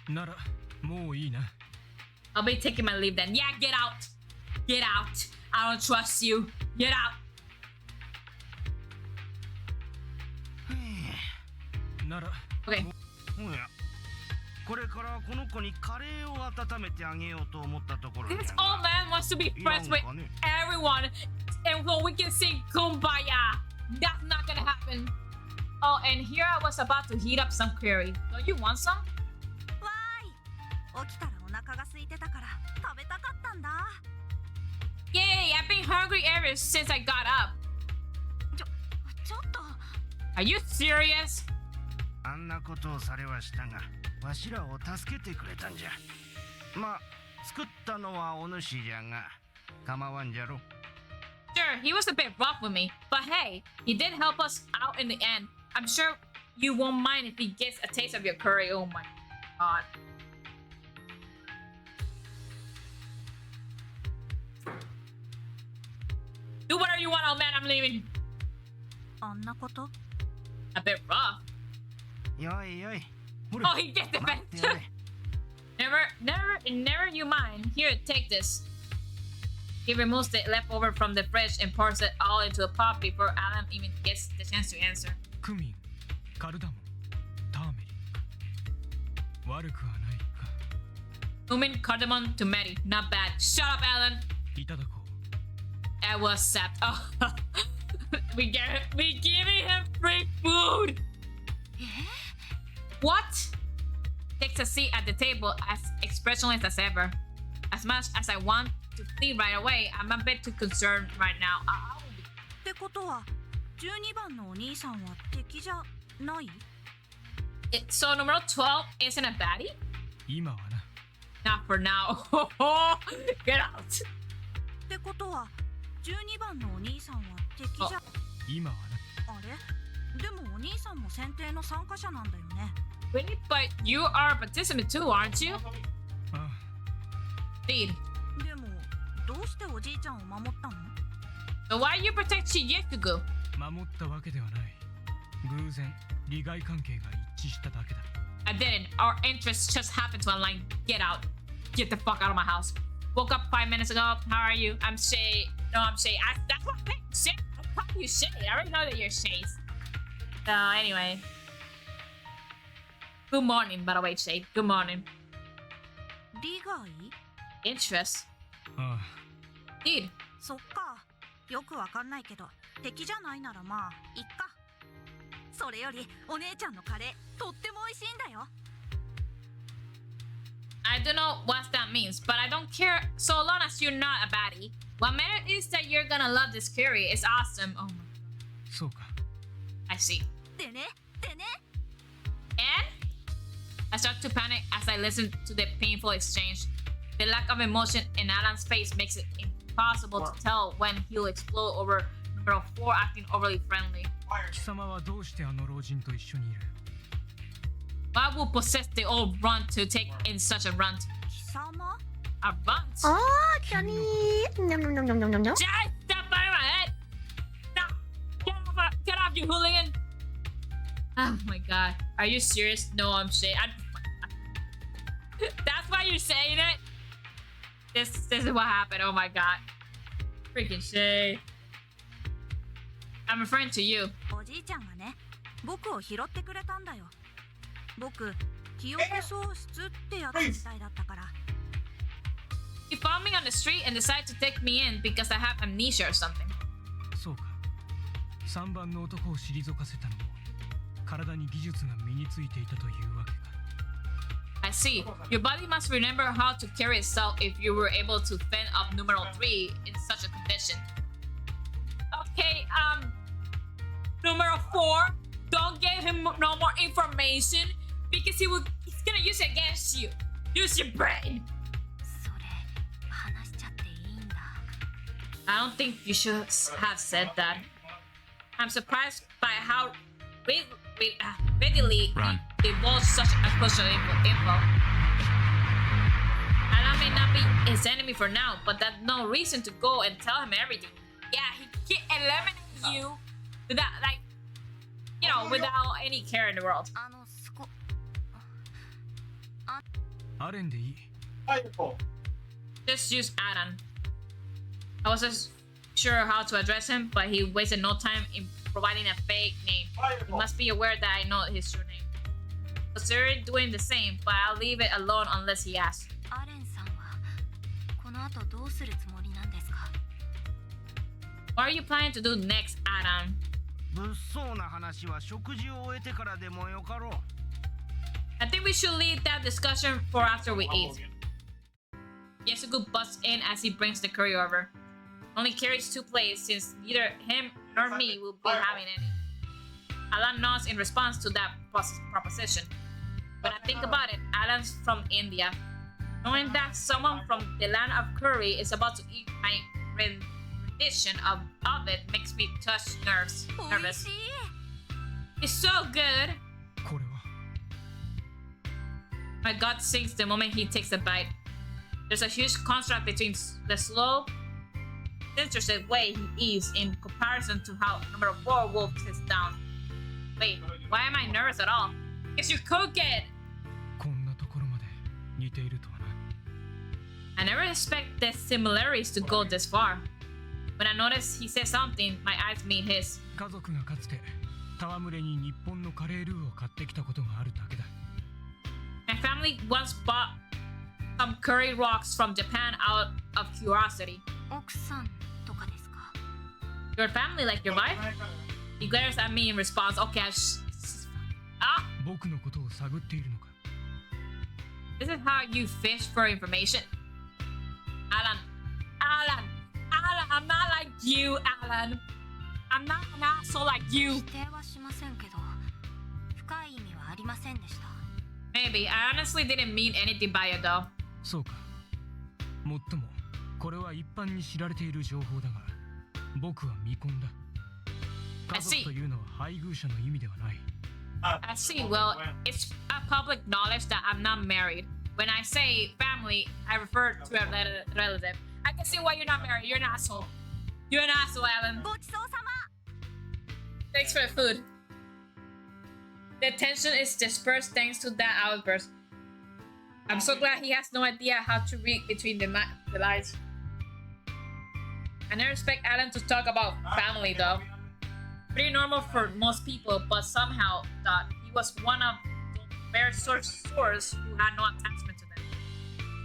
ならもういいな。 I'll be taking my leave then. Yeah, get out! Get out! I don't trust you. Get out! なら Okay. おや、これからこの子にカレーを温めてあげようと思ったところじゃ This が。 old man wants to be friends with everyone, and so we can sing Kumbaya. That's not gonna happen. Oh, and here I was about to heat up some curry. Don't you want some? わーい。起きたらお腹が空いてたから食べたかったんだ。 Yay! I've been hungry ever since I got up. ちょっと。 Are you serious? あんなことをされはしたが、わしらを助けてくれたんじゃ。まあ、作ったのはお主じゃが、構わんじゃろ。 Sure, he was a bit rough with me, but hey, he did help us out in the end. I'm sure you won't mind if he gets a taste of your curry. Oh my god. Do whatever you want, old man. I'm leaving. あんなこと？ A bit rough. よいよい。 Oh, he gets the 待っておれ。 Never you mind. Here, take this. He removes the leftover from the fridge and pours it all into a pot before Alan even gets the chance to answer. クミン、カルダモン、ターメリック。悪くはないか。 Cumin, cardamom, turmeric. Not bad. Shut up, Alan. いただこう。 I was sapped. Oh, we giving him free food. What? Takes a seat at the table as expressionless as ever. As much as I want to flee right away, I'm a bit too concerned right now. ってことは12番のお兄さんは敵じゃない？ So numero 12 isn't a baddie? 今はな。 Not for now. Get out. ってことは12番のお兄さんは敵じゃ。今はな。あれ？でもお兄さんも選定の参加者なんだよね。Really? But you are a participant too, aren't you? ああ、 Indeed. でもどうしておじいちゃんを守ったの？ So why you protect Shigetsugu? 守ったわけではない。偶然、利害関係が一致しただけだ。I didn't. Our interests just happened to align. Get out. Get the fuck out of my house. Woke up 5 minutes ago. How are you? I'm Shay. No, I'm Shay. That's what I'm Shay. I'm calling you Shay. I already know that you're Shay. So anyway. Good morning, by the way, Shay. Good morning. 利害？ Interest. ああ、 Indeed. そっか。よくわかんないけど敵じゃないならまあいっか。それよりお姉ちゃんのカレーとっても美味しいんだよ。 I don't know what that means, but I don't care so long as you're not a baddie. What matters is that you're gonna love this curry. It's awesome. Oh my. そうか。 I see. でね、でね。 And I start to panic as I listen to the painful exchange. The lack of emotion in Alan's face makes it impossible to tell when he'll explode over number 4 acting overly friendly. 貴様はどうしてあの老人と一緒にいる？ What will possess the old runt to take in such a runt? 貴様？ A runt? Oh, Johnny. Nom nom nom nom nom nom nom. Just stop by my head! Stop! Get off, you hooligan! Oh my god. Are you serious? No, I'm saying. That's why you're saying it? This is what happened. Oh my god. Freaking Shay. I'm referring to you. おじいちゃんがね、僕を拾ってくれたんだよ。僕、記憶喪失ってやつみたいだったから。He found me on the street and decided to take me in because I have amnesia or something. そうか。3番の男を退かせたのも体に技術が身についていたというわけか。I see. Your body must remember how to carry itself if you were able to fend off numeral 3 in such a condition. Okay, numeral 4, don't give him no more information because he's gonna use it against you. Use your brain. それ話しちゃっていいんだ。 I don't think you should have said that. I'm surprised by how readily he divulged such crucial info. Alan may not be his enemy for now, but that's no reason to go and tell him everything. Yeah, he can eliminate you without, like, you know, without any care in the world. アレンでいい。 Just use Alan. I wasn't sure how to address him, but he wasted no time in providing a fake name. You must be aware that I know his true name. Consider doing the same, but I'll leave it alone unless he asks. アレンさんはこの後どうするつもりなんですか？ What are you planning to do next, Adam? 物騒な話は食事を終えてからでもよかろう。 I think we should leave that discussion for after we eat. Yasuko busts in as he brings the curry over. Only carries 2 plates since neither him nor me will be having any. Alan nods in response to that proposition. When I think about it, Alan's from India. Knowing that someone from the land of curry is about to eat my rendition of it makes me nervous. おいしい。 It's so good. これは My gut sinks the moment he takes a bite. There's a huge contrast between the slow, disinterested way he eats in comparison to how number 4 wolfed his down. Wait, why am I nervous at all? Because you cook it! こんなところまで似ているとはな。 I never expect the similarities to go this far. When I notice he says something, my eyes meet his. 家族がかつて戯れに日本のカレールーを買ってきたことがあるだけだ。 My family once bought some curry rocks from Japan out of curiosity. 奥さんとかですか？ Your family, like your wife? He glares at me in response. Okay, ah! 僕のことを探っているのか。 This is how you fish for information. Alan, I'm not like you, Alan. I'm not an asshole like you. 否定はしませんけど、深い意味はありませんでした。 Maybe. I honestly didn't mean anything by it though. そうか。もっともこれは一般に知られている情報だが、僕は未婚だ。家族というのは配偶者の意味ではない。 I see. Well, it's a public knowledge that I'm not married. When I say family, I refer to a relative. I can see why you're not married. You're an asshole. You're an asshole, Alan. ごちそうさま。 Thanks for the food. The tension is dispersed thanks to that outburst. I'm so glad he has no idea how to read between the lines. I never expect Alan to talk about family though. Pretty normal for most people, but somehow thought he was one of those rare sources who had no attachment to them.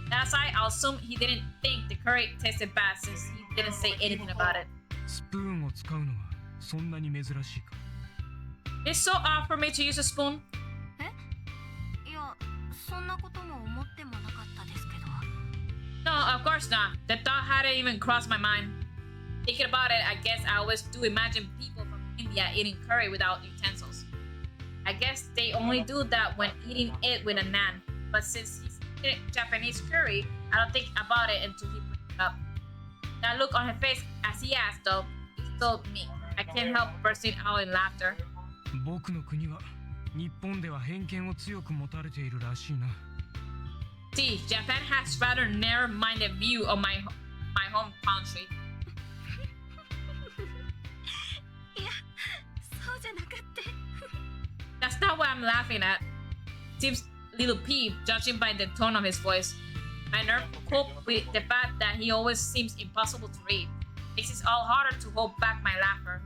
That aside, I'll assume he didn't think the curry tasted bad since he didn't say anything about it. スプーンを使うのはそんなに珍しいか。 It's so odd for me to use a spoon. いや、そんなことも思ってもなかったですけど。 No, of course not. The thought hadn't even crossed my mind. Thinking about it, I guess I always do imagine people from India eating curry without utensils. I guess they only do that when eating it with a naan. But since he's eating Japanese curry, I don't think about it until he brings it up. That look on his face as he asked, though, is still me. I can't help bursting out in laughter. 僕の国は日本では偏見を強く持たれているらしいな。 See, Japan has rather narrow-minded view of my home country. いや、そうじゃなくって。 That's I'm laughing at seems a little peeved, judging by the tone of his voice. My nerve cope with the fact that he always seems impossible to read. Makes it all harder to hold back my laughter.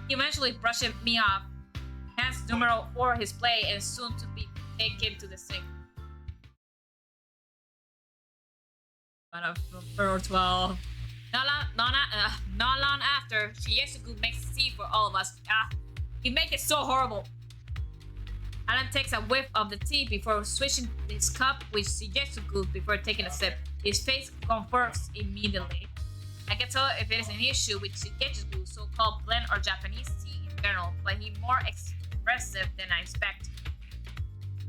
He eventually brushes me off, hands numero 4 his plate, and soon to be taken to the sink. Number 12. Not long after, Shigesugu makes tea for all of us. He makes it so horrible. Alan takes a whiff of the tea before switching his cup with Shigesugu before taking a sip. His face confirms immediately. I can tell if it is an issue with Shigesugu's so-called blend or Japanese tea in general, but he's more expressive than I expect.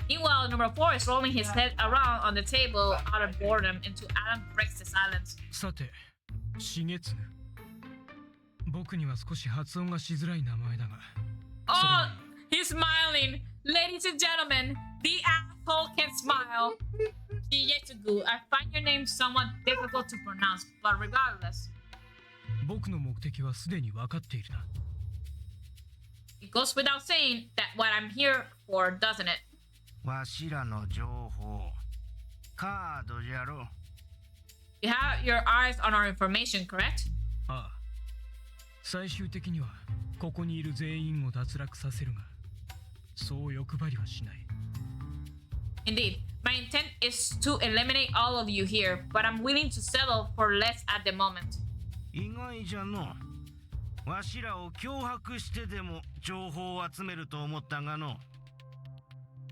Meanwhile, number 4 is rolling his head around on the table out of boredom until Alan breaks the silence. さて、重津。僕には少し発音がしづらい名前だが。Oh, he's smiling. Ladies and gentlemen, the asshole can smile. Shigesugu, I find your name somewhat difficult to pronounce, but regardless. 僕の目的はすでに分かっているな。It goes without saying that what I'm here for, doesn't it? わしらの情報カードじゃろ。 You have your eyes on our information, correct? ああ。最終的にはここにいる全員を脱落させるが、そう欲張りはしない。Indeed, my intent is to eliminate all of you here, but I'm willing to settle for less at the moment. 意外じゃの。わしらを脅迫してでも情報を集めると思ったがの。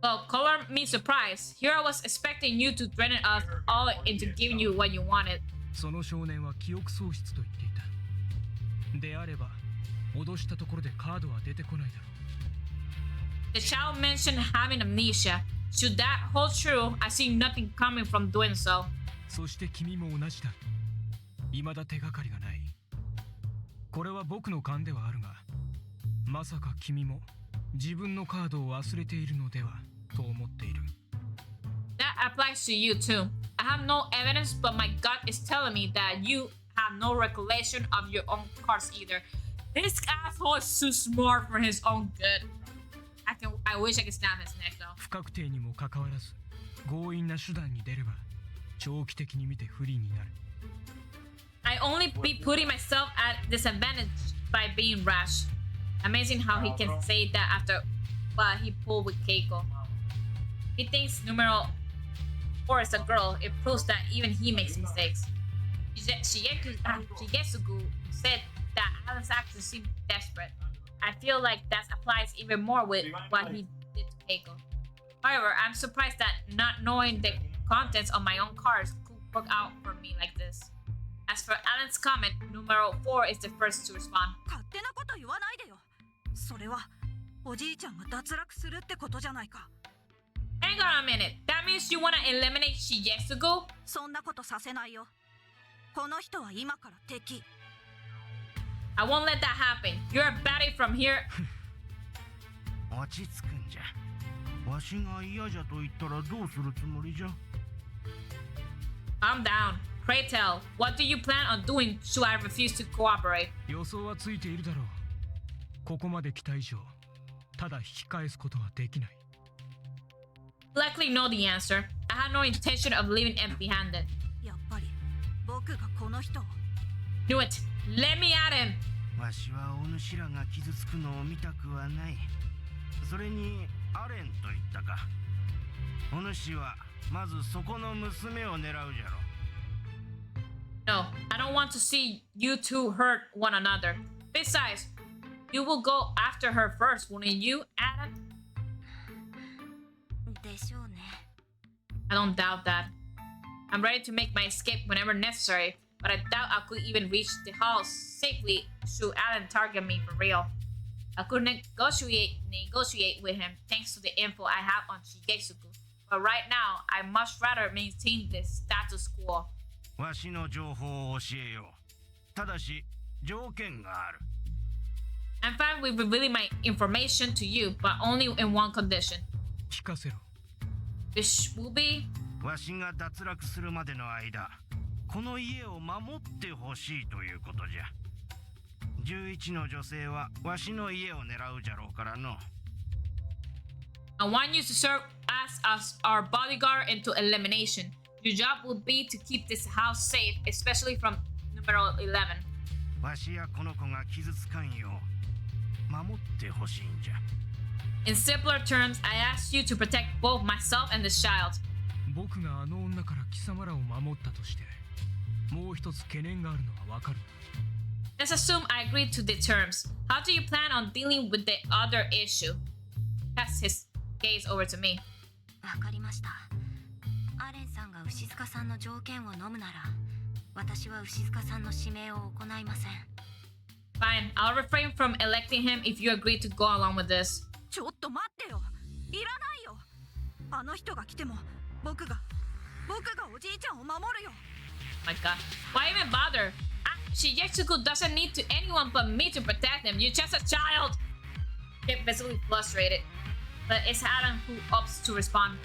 Well, color me surprised. Here I was expecting you to threaten us all into giving you what you wanted. その少年は記憶喪失と言っていた。であれば、脅したところでカードは出てこないだろう。 The child mentioned having amnesia. Should that hold true, I see nothing coming from doing so. そして君も同じだ。未だ手がかりがない。これは僕の勘ではあるが、まさか君も自分のカードを忘れているのではと思っている。That applies to you too. I have no evidence, but my gut is telling me that you have no recollection of your own cards either. This asshole is too smart for his own good. I wish I could snap his neck though. 不確定にもかかわらず、強引な手段に出れば、長期的に見て不利になる。I only be putting myself at disadvantage by being rash. Amazing how he can say that after what he pulled with Keiko. He thinks numero 4 is a girl. It proves that even he makes mistakes. Shigesugu said that Alan's actions seemed desperate. I feel like that applies even more with what he did to Keiko. However, I'm surprised that not knowing the contents of my own cards could work out for me like this. As for Alan's comment, numero 4 is the first to respond. 勝手なこと言わないでよ。それはおじいちゃんが脱落するってことじゃないか。Hang on a minute. That means you wanna eliminate Shigesugu? そんなことさせないよ。この人は今から敵。I won't let that happen. You're a baddie from here. 落ち着くんじゃ。わしが嫌じゃと言ったらどうするつもりじゃ。 Calm down. Pray tell, what do you plan on doing should I refuse to cooperate? 予想はついているだろう。ここまで来た以上、ただ引き返すことはできない。You likely know the answer. I had no intention of leaving empty-handed. やっぱり僕がこの人を。 Do it. Let me at him. わしはお主らが傷つくのを見たくはない。それにアレンと言ったか。お主はまずそこの娘を狙うじゃろ。 No, I don't want to see you two hurt one another. Besides, you will go after her first, won't you, Adam? でしょうね。 I don't doubt that. I'm ready to make my escape whenever necessary, but I doubt I could even reach the hall safely should Alan target me for real. I could negotiate with him thanks to the info I have on Shigesugu, but right now, I much rather maintain the status quo. わしの情報を教えよう。ただし条件がある。 I'm fine with revealing my information to you, but only in one condition. 聞かせろ。 Which will be... わしが脱落するまでの間、この家を守ってほしいということじゃ。11の女性はわしの家を狙うじゃろうからの。I want you to serve as our bodyguard into elimination. Your job will be to keep this house safe, especially from numero 11. わしやこの子が傷つかんよう守ってほしいんじゃ。 In simpler terms, I ask you to protect both myself and this child. 僕があの女から貴様らを守ったとしてもう一つ懸念があるのはわかる。 Let's assume I agree to the terms. How do you plan on dealing with the other issue? Pass his gaze over to me. わかりました。アレンさんが牛塚さんの条件を飲むなら、私は牛塚さんの指名を行いません。 Fine, I'll refrain from electing him if you agree to go along with this. ちょっと待ってよ。いらないよ。あの人が来ても僕がおじいちゃんを守るよ。 My god. Why even bother? Shigetsugu doesn't need to anyone but me to protect him. You're just a child. Get visibly frustrated. But it's Adam who opts to respond.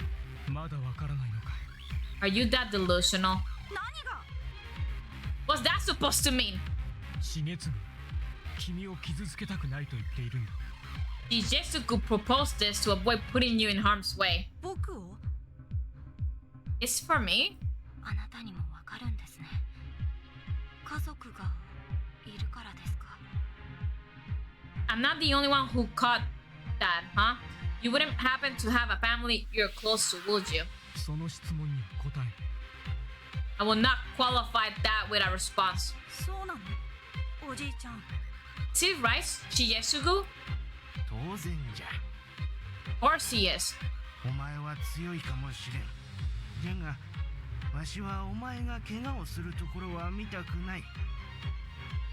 まだわからないのか。 Are you that delusional? 何が？ What's that supposed to mean? 重次、君を傷つけたくないと言っているんだ。 Shigetsugu proposed this to avoid putting you in harm's way. 僕を？ It's for me? あなたにもわかるんですね。家族がいるからですか。 I'm not the only one who caught that, huh? You wouldn't happen to have a family you're close to, would you? その質問には答えない。 I will not qualify that with a response. そうなの？おじいちゃん。 Is he right, Shigetsugu? 当然じゃ。 Of course he is. お前は強いかもしれん。じゃがわしはお前が怪我をするところは見たくない。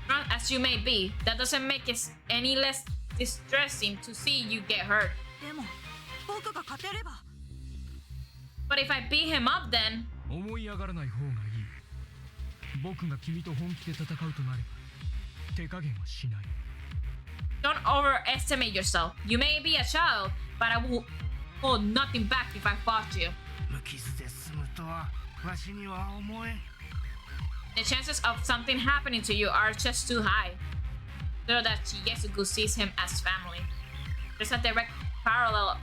Strong as you may be, that doesn't make it any less distressing to see you get hurt. でも僕が勝てれば。 But if I beat him up then... 思い上がらない方がいい。僕が君と本気で戦うとなれば手加減はしない。 Don't overestimate yourself. You may be a child, but I will hold nothing back if I fought you. 無傷で済むとはわしには思えん。 The chances of something happening to you are just too high. So that Shigetsugu sees him as family. There's a direct parallel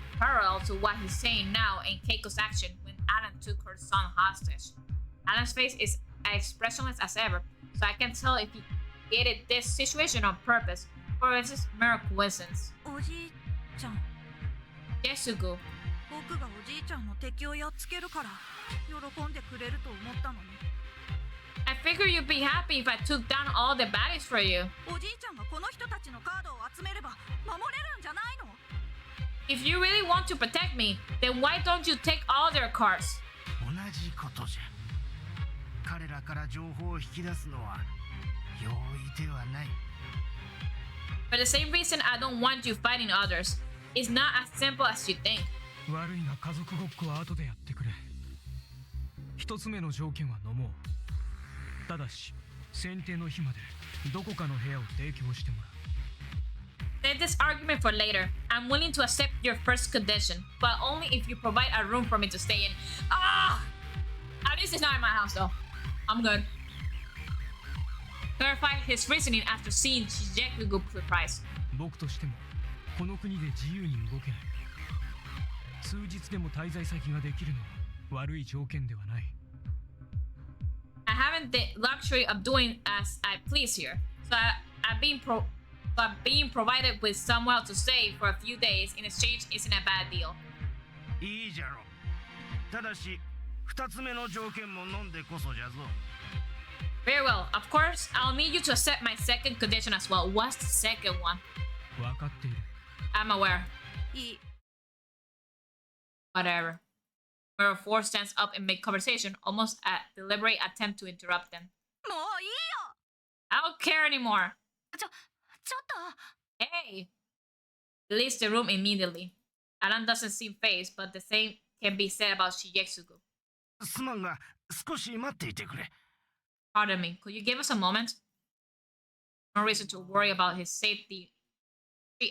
to what he's saying now in Keiko's action when Alan took her son hostage. Alan's face is as expressionless as ever, so I can tell if he created this situation on purpose or if it's mere coincidence. おじいちゃん。 Shigetsugu, 僕がおじいちゃんの敵をやっつけるから喜んでくれると思ったのに。 I figure you'd be happy if I took down all the baddies for you. おじいちゃんがこの人たちのカードを集めれば守れるんじゃないの？ If you really want to protect me, then why don't you take all their cards? 同じことじゃ。彼らから情報を引き出すのは容易ではない。 For the same reason I don't want you fighting others. It's not as simple as you think. 悪いが家族ごっこは後でやってくれ。一つ目の条件は飲もう。ただし選定の日までどこかの部屋を提供してもらう。 Save this argument for later. I'm willing to accept your first condition, but only if you provide a room for me to stay in. Ah! At least it's not in my house though. I'm good. Clarify his reasoning after seeing Shigeku price. 僕としてもこの国で自由に動けない。数日でも滞在先ができるのは悪い条件ではない。 I haven't the luxury of doing as I please here, so I'm being provided with somewhere to stay for a few days in exchange isn't a bad deal. いいじゃろ。ただし二つ目の条件も飲んでこそじゃぞ。 Very well. Of course, I'll need you to accept my second condition as well. What's the second one? 分かっている。 I'm aware. いい。 Whatever. Mirror 4 stands up and makes conversation, almost a deliberate attempt to interrupt them. もういいよ。 I don't care anymore. ちょっと。 Hey! He leaves the room immediately. Alan doesn't seem phased, but the same can be said about Shigetsugu. すまんが少し待っていてくれ。 Pardon me, could you give us a moment? No reason to worry about his safety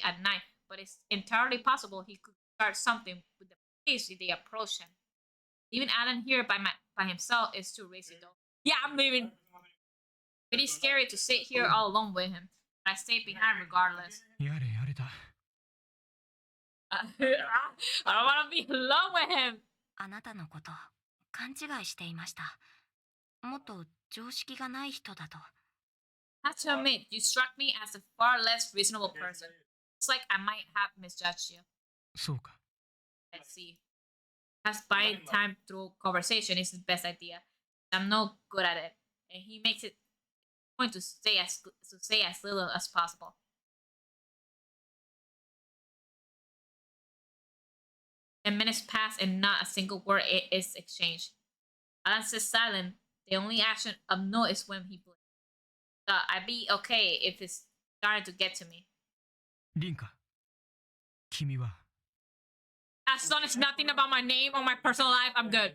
at night, but it's entirely possible he could start something with the police if they approach him. Leaving Alan here by himself is too risky though. Yeah, I'm leaving. Pretty scary to sit here all alone with him, but I stay behind regardless. やれやれだ。I don't want to be alone with him. あなたのこと勘違いしていました。もっと常識がない人だと。I have to admit, you struck me as a far less reasonable person. It's like I might have misjudged you. そうか。 I see. Perhaps buying time through conversation is the best idea. I'm no good at it, and he makes it a point to say as little as possible. And minutes pass and not a single word is exchanged. Alan is silent. The only action of note is when he blinks. I'd be okay if it's starting to get to me. リンカ、君は As long as nothing about my name or my personal life, I'm good.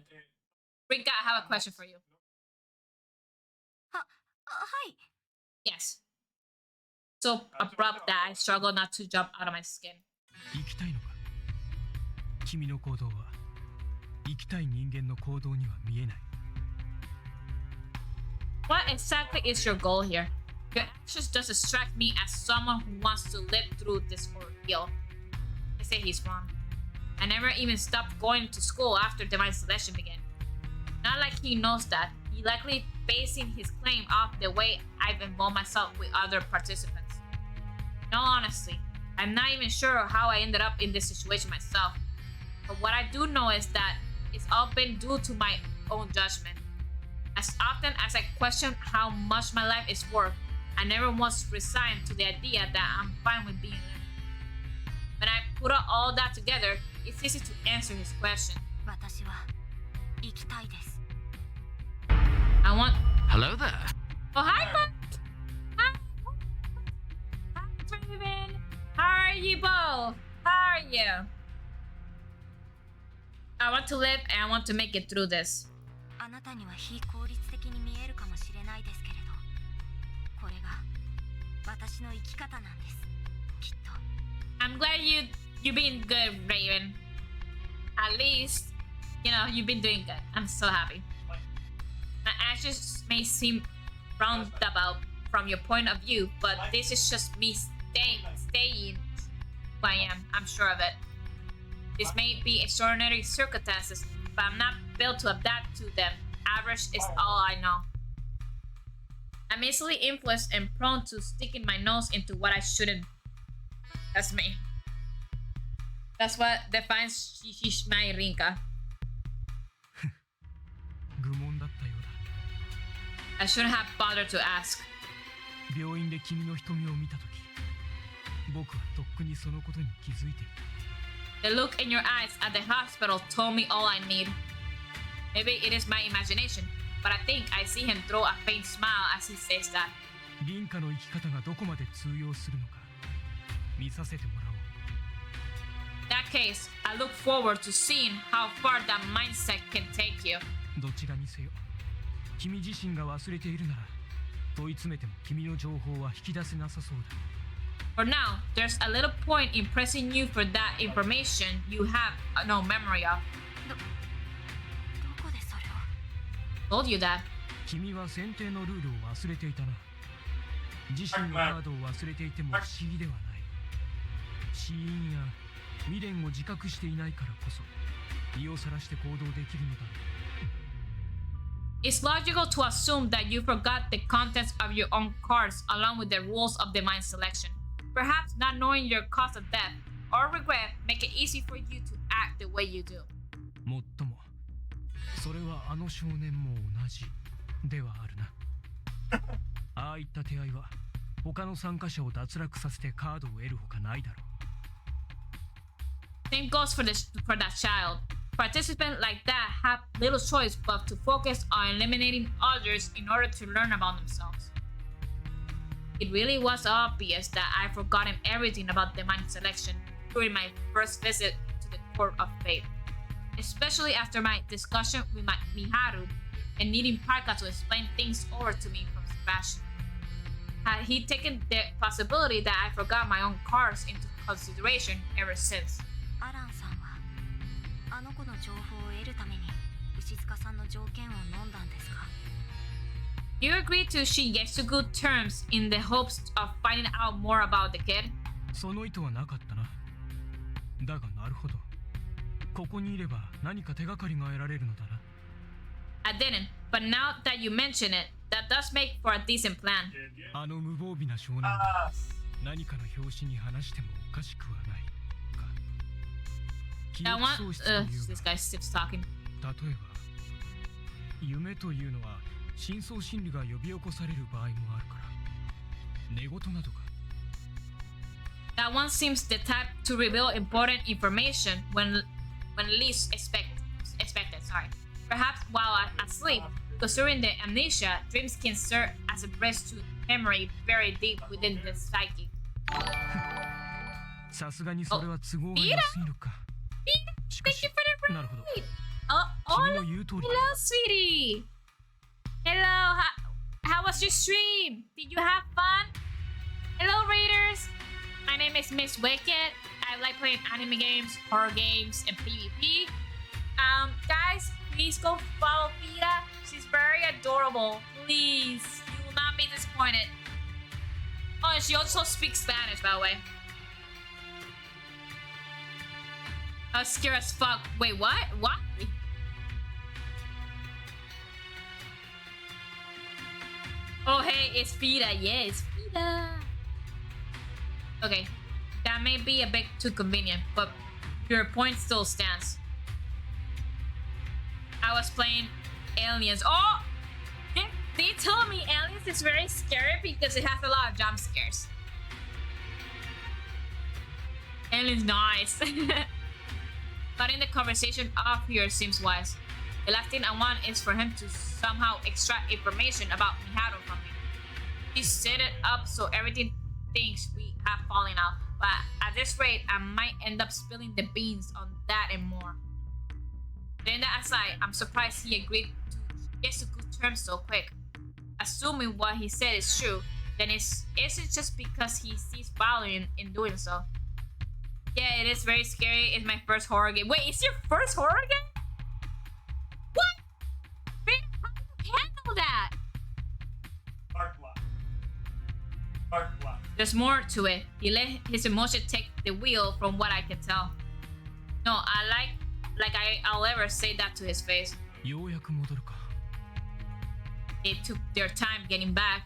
Rinka, I have a question for you. はい。 Yes. So abrupt that I struggle not to jump out of my skin. 生きたいのか。君の行動は生きたい人間の行動には見えない。 What exactly is your goal here? Your actions just distract me as someone who wants to live through this ordeal. I say he's wrong. I never even stopped going to school after divine selection began. Not like he knows that. He likely basing his claim off the way I've involved myself with other participants. No, honestly, I'm not even sure how I ended up in this situation myself. But what I do know is that it's all been due to my own judgment. As often as I question how much my life is worth, I never once resigned to the idea that I'm fine with being living. When I put all that together, it's easy to answer his question. 私は生きたいです。I want... Hello there. Oh, hi, Bud! Hi! Hi, Raven! How are you both? How are you? I want to live and I want to make it through this. あなたには非効率的に見えるかもしれないですけれど、これが私の生き方なんです。きっと。I'm glad you've been good, Raven. At least, you know, you've been doing good. I'm so happy. My actions may seem roundabout from your point of view, but this is just me staying who I am. I'm sure of it. This may be extraordinary circumstances, but I'm not built to adapt to them. Average is all I know. I'm easily influenced and prone to sticking my nose into what I shouldn't. That's me. That's what defines my Rinka. 愚問だったよう I shouldn't have bothered to ask. だ。病院で君の瞳を見たとき、僕はとっくにそのことに気づいていた。 The look in your eyes at the hospital told me all I need. Maybe it is my imagination, but I think I see him throw a faint smile as he says that. リンカの生き方がどこまで通用するのか見させてもらおう。 In that case, I look forward to seeing how far that mindset can take you. どちらにせよ、君自身が忘れているなら、問い詰めても君の情報は引き出せなさそうだ。 For now, there's a little point in pressing you for that information you have no memory of. どこでそれを？ Told you that. 君は選定のルールを忘れていたな。自身のカードを忘れていても不思議ではない。死因や未練を自覚していないからこそ、身をさらして行動できるのだろう。 It's logical to assume that you forgot the contents of your own cards along with the rules of divine selection. Perhaps not knowing your cause of death or regret make it easy for you to act the way you do. もっとも、それはあの少年も同じではあるな。ああいった手合いは他の参加者を脱落させてカードを得るほかないだろう。 Same goes for that child. Participants like that have little choice but to focus on eliminating others in order to learn about themselves. It really was obvious that I'd forgotten everything about divine selection during my first visit to the Court of Fate, especially after my discussion with Miharu and needing Parka to explain things over to me from Sebastian. Had he taken the possibility that I forgot my own cards into consideration ever since? アランさんはあの子の情報を得るために石塚さんの条件を飲んだんですか？ You agreed to she gets to good terms in the hopes of finding out more about the kid? その意図はなかったな。だがなるほど。ここにいれば何か手がかりが得られるのだな。I didn't, but now that you mention it, that does make for a decent plan. あの無防備な少年が何かの拍子に話してもおかしくはないか。記 That 憶 one, 喪失という this guy keeps talking. が、例えば夢というのは深層心理が呼び起こされる場合もあるから、寝言などか。 That one seems the type to reveal important information when least expected. Sorry. Perhaps while asleep, considering the amnesia, dreams can serve as a bridge to memory buried deep within the psyche. さすがにそれは都合が良すぎるか。しか Thank し you for the なるほど。 Oh, 君の言う通りだ。 hello, sweetie. Hello. How was your stream? Did you have fun? Hello, Raiders. My name is Miss Wicked. I like playing anime games, horror games, and PvP. Guys, please go follow Fida. She's very adorable. Please, you will not be disappointed. Oh, and she also speaks Spanish, by the way. I was scared as fuck. Wait, what? What? Oh, hey, it's Fida. Yeah, it's Fida. Okay, that may be a bit too convenient, but your point still stands. I was playing Aliens. Oh! They told me Aliens is very scary because it has a lot of jump scares. Aliens nice. But in the conversation off here seems wise. The last thing I want is for him to somehow extract information about Miharu from me. He set it up so everything thinks we have fallen out. But at this rate, I might end up spilling the beans on that and more. Then that aside, I'm surprised he agreed to get to good terms so quick. Assuming what he said is true, then is it just because he sees value in doing so? Yeah, it is very scary. It's my first horror game. Wait, it's your first horror game? What? Wait, how do you handle that? There's more to it. He let his emotion take the wheel from what I can tell. No, I'll ever say that to his face. ようやく戻るか。 They took their time getting back.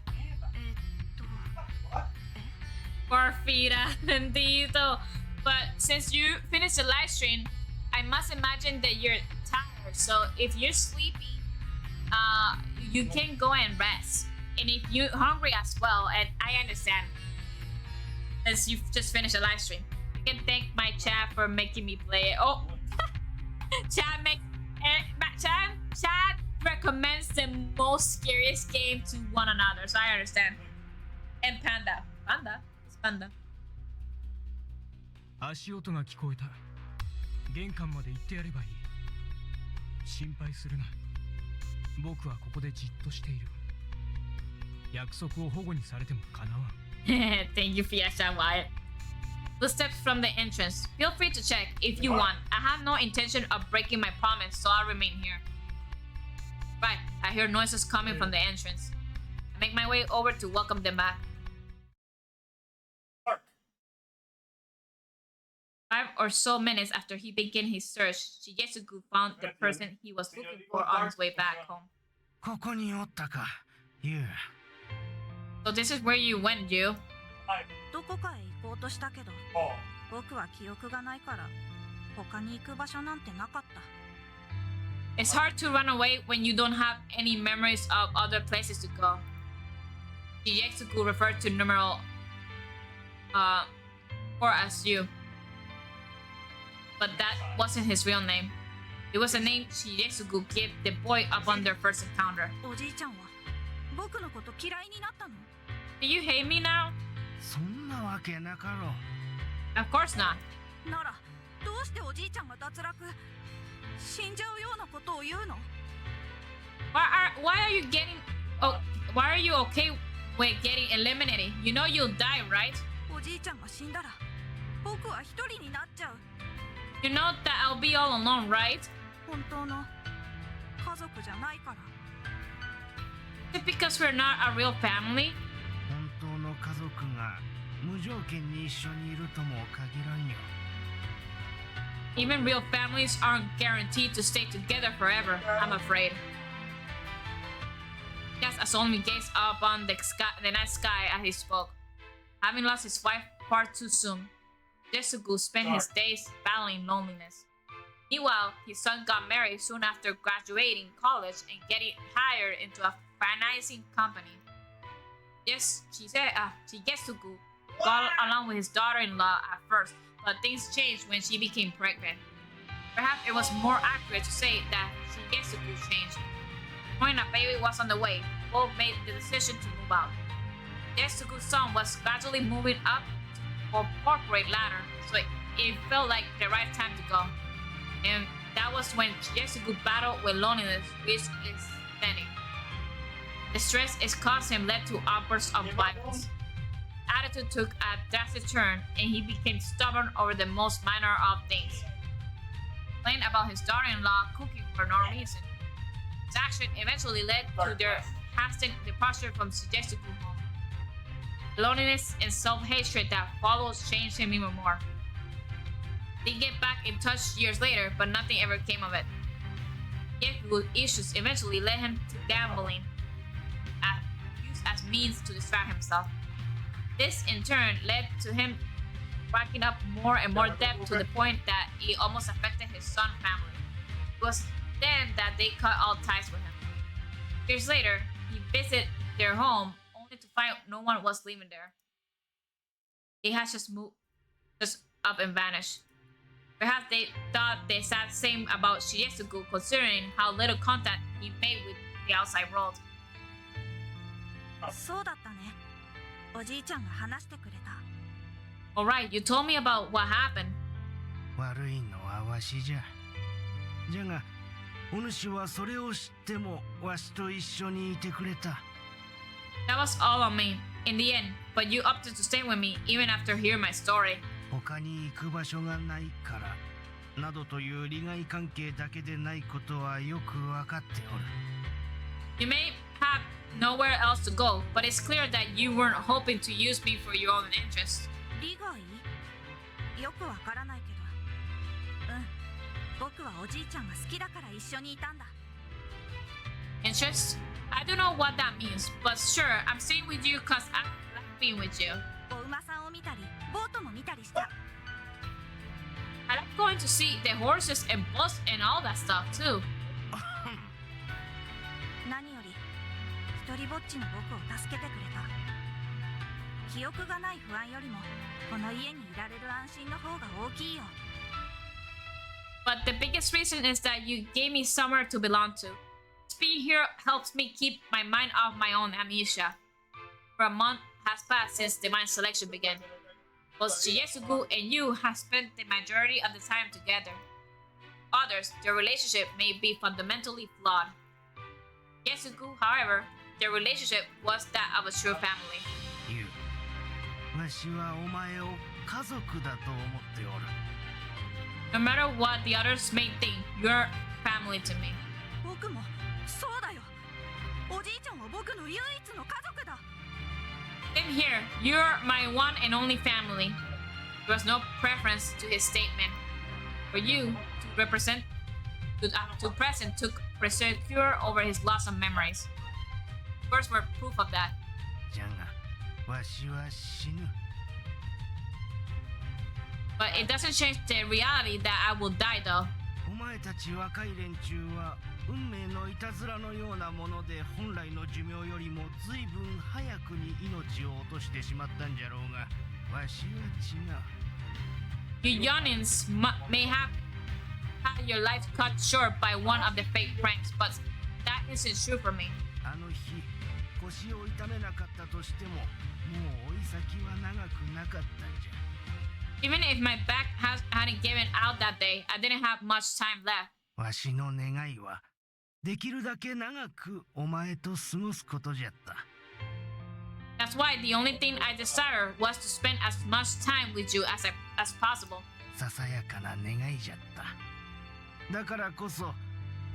Poor Fida, bendito. But since you finished the live stream, I must imagine that you're tired. So if you're sleepy, you can go and rest. And if you're hungry as well, and I understand, since you've just finished a live stream, I can thank my chat for making me play it. Oh, chat recommends the most scariest game to one another, so I understand. And Panda. It's Panda. 足音が聞こえた。玄関まで行ってやればいい。心配するな。僕はここでじっとしている。約束を保護にされてもかなわん。Thank you, Fiasha Wyatt. Footsteps from the entrance. Feel free to check if you want. I have no intention of breaking my promise, so I'll remain here. Right, I hear noises coming from the entrance. I make my way over to welcome them back. 5 or so minutes after he began his search, Shigetsugu found the person he was looking for on his way back home. ここにおったか、ユウ。 So this is where you went, you. どこかへ行こうとしたけど、僕は記憶がないから他に行く場所なんてなかった。 It's hard to run away when you don't have any memories of other places to go. Shigetsugu referred to numeral 4 as you. But that wasn't his real name. It was a name Shigetsugu gave the boy upon their first encounter. おじいちゃんは僕のこと嫌いになったの？ Do you hate me now? そんなわけなかろう。 Of course not. ならどうしておじいちゃんが脱落死んじゃうようなことを言うの？ Why are you getting... Oh, why are you okay with getting eliminated? You know you'll die, right? おじいちゃんが死んだら僕は一人になっちゃう。 You know that I'll be all alone, right? 本当の家族じゃないから。 Just because we're not a real family? 本当の家族が無条件に一緒にいるとも限らんよ。Even real families aren't guaranteed to stay together forever, I'm afraid. Yes, Asolmi gazed up on the night sky as he spoke. Having lost his wife far too soon, Jesugu spent his days battling loneliness. Meanwhile, his son got married soon after graduating college and getting hired into a financing company. Yes, Shigesugu got along with his daughter-in-law at first, but things changed when she became pregnant. Perhaps it was more accurate to say that Shigesugu changed. Knowing a baby was on the way, both made the decision to move out. Shigesugu's son was gradually moving up the corporate ladder, so it felt like the right time to go. And that was when Shigesugu battled with loneliness, which is steady. The stress it caused him led to outbursts of violence. Attitude took a drastic turn, and he became stubborn over the most minor of things. Complained about his daughter-in-law cooking for no reason. His action eventually led to their hasty departure from Shigesugu's home. The loneliness and self-hatred that followed changed him even more. They get back in touch years later, but nothing ever came of it. Shigesugu's issues eventually led him to gambling, used as means to distract himself. This in turn led to him racking up more and more debt to the point that it almost affected his son's family. It was then that they cut all ties with him. Years later, he visited their home only to find no one was living there. They had just up and vanished. Perhaps they thought the sad same about Shigesugu, considering how little contact he made with the outside world. そうだったね。おじいちゃんが話してくれた。Alright, you told me about what happened. 悪いのはわしじゃ。じゃが、お主はそれを知ってもわしと一緒にいてくれた。That was all on me, in the end, but you opted to stay with me even after hearing my story. 他に行く場所がないからなどという利害関係だけでないことはよくわかっておる。You may have nowhere else to go, but it's clear that you weren't hoping to use me for your own interest. 利害？よくわからないけど。うん。僕はおじいちゃんが好きだから一緒にいたんだ。Interest? I don't know what that means, but sure, I'm staying with you because I like being with you. お馬さんを見たり、ボートも見たりした。I like going to see the horses and boats and all that stuff too. 何より一人ぼっちの僕を助けてくれた。記憶がない不安よりもこの家にいられる安心の方が大きいよ。But the biggest reason is that you gave me somewhere to belong to. Being here helps me keep my mind off my own amnesia. For a month has passed since divine selection began. Both Shigesugu and you have spent the majority of the time together. Others, their relationship may be fundamentally flawed. Shigesugu, however, their relationship was that of a true family. ユウ、わしはお前を家族だと思っておる。No matter what the others may think, you're family to me. 僕もそうだよ。おじいちゃんは僕の唯一の家族だ。Same here, you're my one and only family. There was no preference to his statement. For you to present took secure over his loss of memories. Words were proof of that. じゃが、わしは死ぬ。But it doesn't change the reality that I will die though. お前たち若い連中は運命のいたずらのようなもので本来の寿命よりも随分早くに命を落としてしまったんじゃろうが、わしは違う。You youngins may have had your life cut short by one of the fake pranks, but that isn't true for me. あの日、腰を痛めなかったとしても、もう追い先は長くなかったんじゃ。Even if my back hadn't given out that day, I didn't have much time left. わしの願いは、できるだけ長くお前と過ごすことじゃった。That's why the only thing I desire was to spend as much time with you as possible. ささやかな願いじゃった。だからこそ、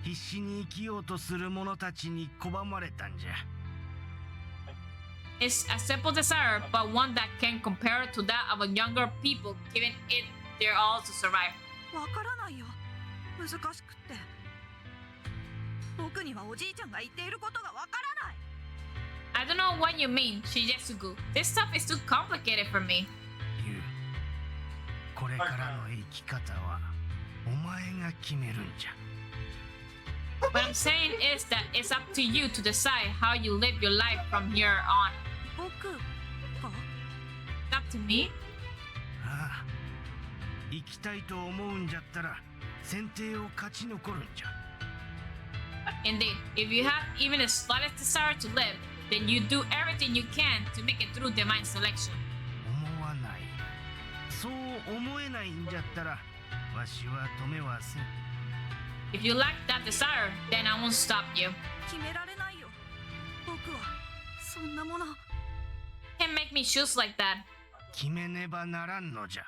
必死に生きようとする者たちに拒まれたんじゃ。It's a simple desire, but one that can compare to that of a younger people giving it their all to survive. わからないよ。難しくって。僕にはおじいちゃんが言っていることがわからない。I don't know what you mean, Shigesugu. This stuff is too complicated for me. ユウ、これからの生き方はお前が決めるんじゃ。 What I'm saying is that it's up to you to decide how you live your life from here on. 僕が It's up to me? ああ、生きたいと思うんじゃったら選定を勝ち残るんじゃ。 Indeed, if you have even the slightest desire to live, then you do everything you can to make it through divine selection. 思わない。そう思えないんじゃったらわしは止めはせん。 If you lack that desire, then I won't stop you. 決められないよ。僕はそんなもの。 Can't make me choose like that. 決めねばならんのじゃ。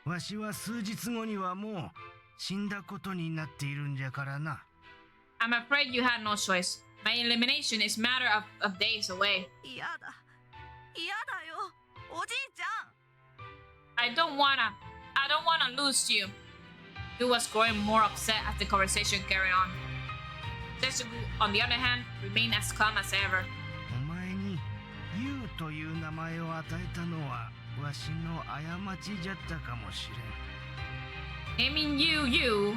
わしは数日後にはもう死んだことになっているんじゃからな。 I'm afraid you had no choice. My elimination is matter of days away. 嫌だ。嫌だよ。おじいちゃん。I don't wanna lose you. He was growing more upset as the conversation carried on. Tetsugu, on the other hand, remained as calm as ever. お前にユウという名前を与えたのはわしの過ちじゃったかもしれん。 Naming you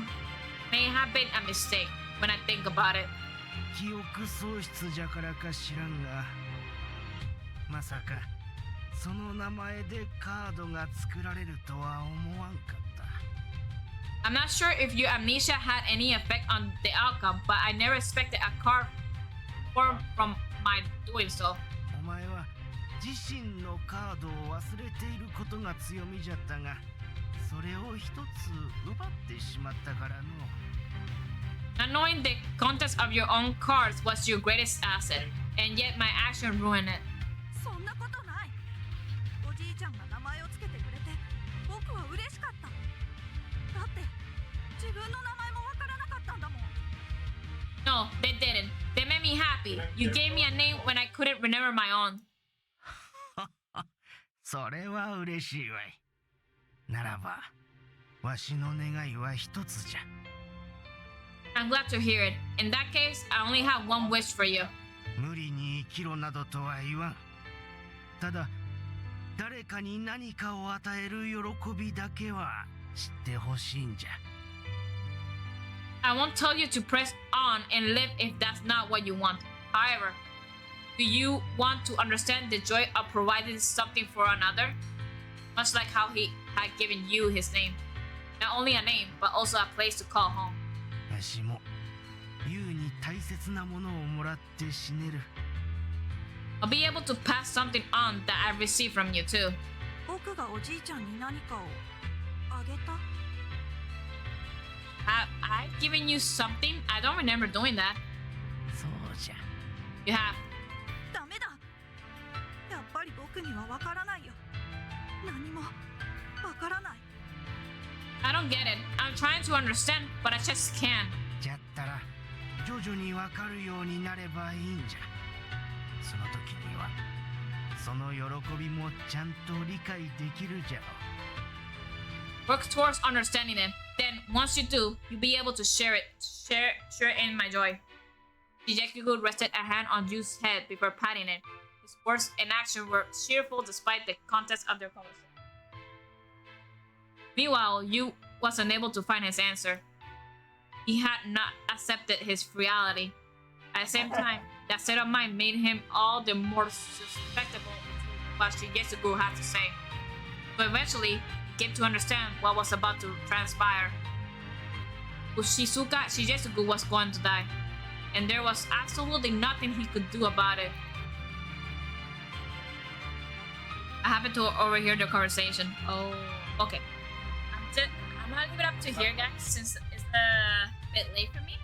may have been a mistake when I think about it. 記憶喪失じゃからか知らんが、まさかその名前でカードが作られるとは思わんかった。 I'm not sure if your amnesia had any effect on the outcome, but I never expected a card form from my doing so. お前は自身のカードを忘れていることが強みじゃったが、それを一つ奪ってしまったからの。 Not knowing the contents of your own cards was your greatest asset, and yet my action ruined it. そんなことない。おじいちゃんが名前をつけてくれて僕は嬉しかった。だって自分の名前もわからなかったんだもん。 No, they didn't. They made me happy. You gave me a name when I couldn't remember my own. それは嬉しいわい。ならばわしの願いは一つじゃ。 I'm glad to hear it. In that case, I only have one wish for you. 無理に生きろなどとは言わん。ただ誰かに何かを与える喜びだけは知ってほしいんじゃ。 I won't tell you to press on and live if that's not what you want. However, do you want to understand the joy of providing something for another? Much like how he had given you his name. Not only a name, but also a place to call home. わしもユウに大切なものをもらって死ねる。 I'll be able to pass something on that I received from you too. 僕がおじいちゃんに何かをあげた。 Have I given you something? I don't remember doing that. そうじゃ。 You have. ダメだ。やっぱり僕にはわからないよ。何もわからない。 I don't get it. I'm trying to understand, but I just can't. じゃったら徐々にわかるようになればいいんじゃ。その時にはその喜びもちゃんと理解できるじゃろう。 Work towards understanding it. Then, once you do, you'll be able to share in my joy. Shigekiku rested a hand on Yu's head before patting it. His words and action were cheerful despite the context of their conversation. Meanwhile, Yu was unable to find his answer. He had not accepted his reality. At the same time, that state of mind made him all the more susceptible to what Shigekiku had to say. But eventually, he came to understand what was about to transpire. Ushizuka Shigesugu was going to die, and there was absolutely nothing he could do about it. I happened to overhear the conversation. Oh, okay. I'm gonna leave it up to here, guys, since it's a bit late for me.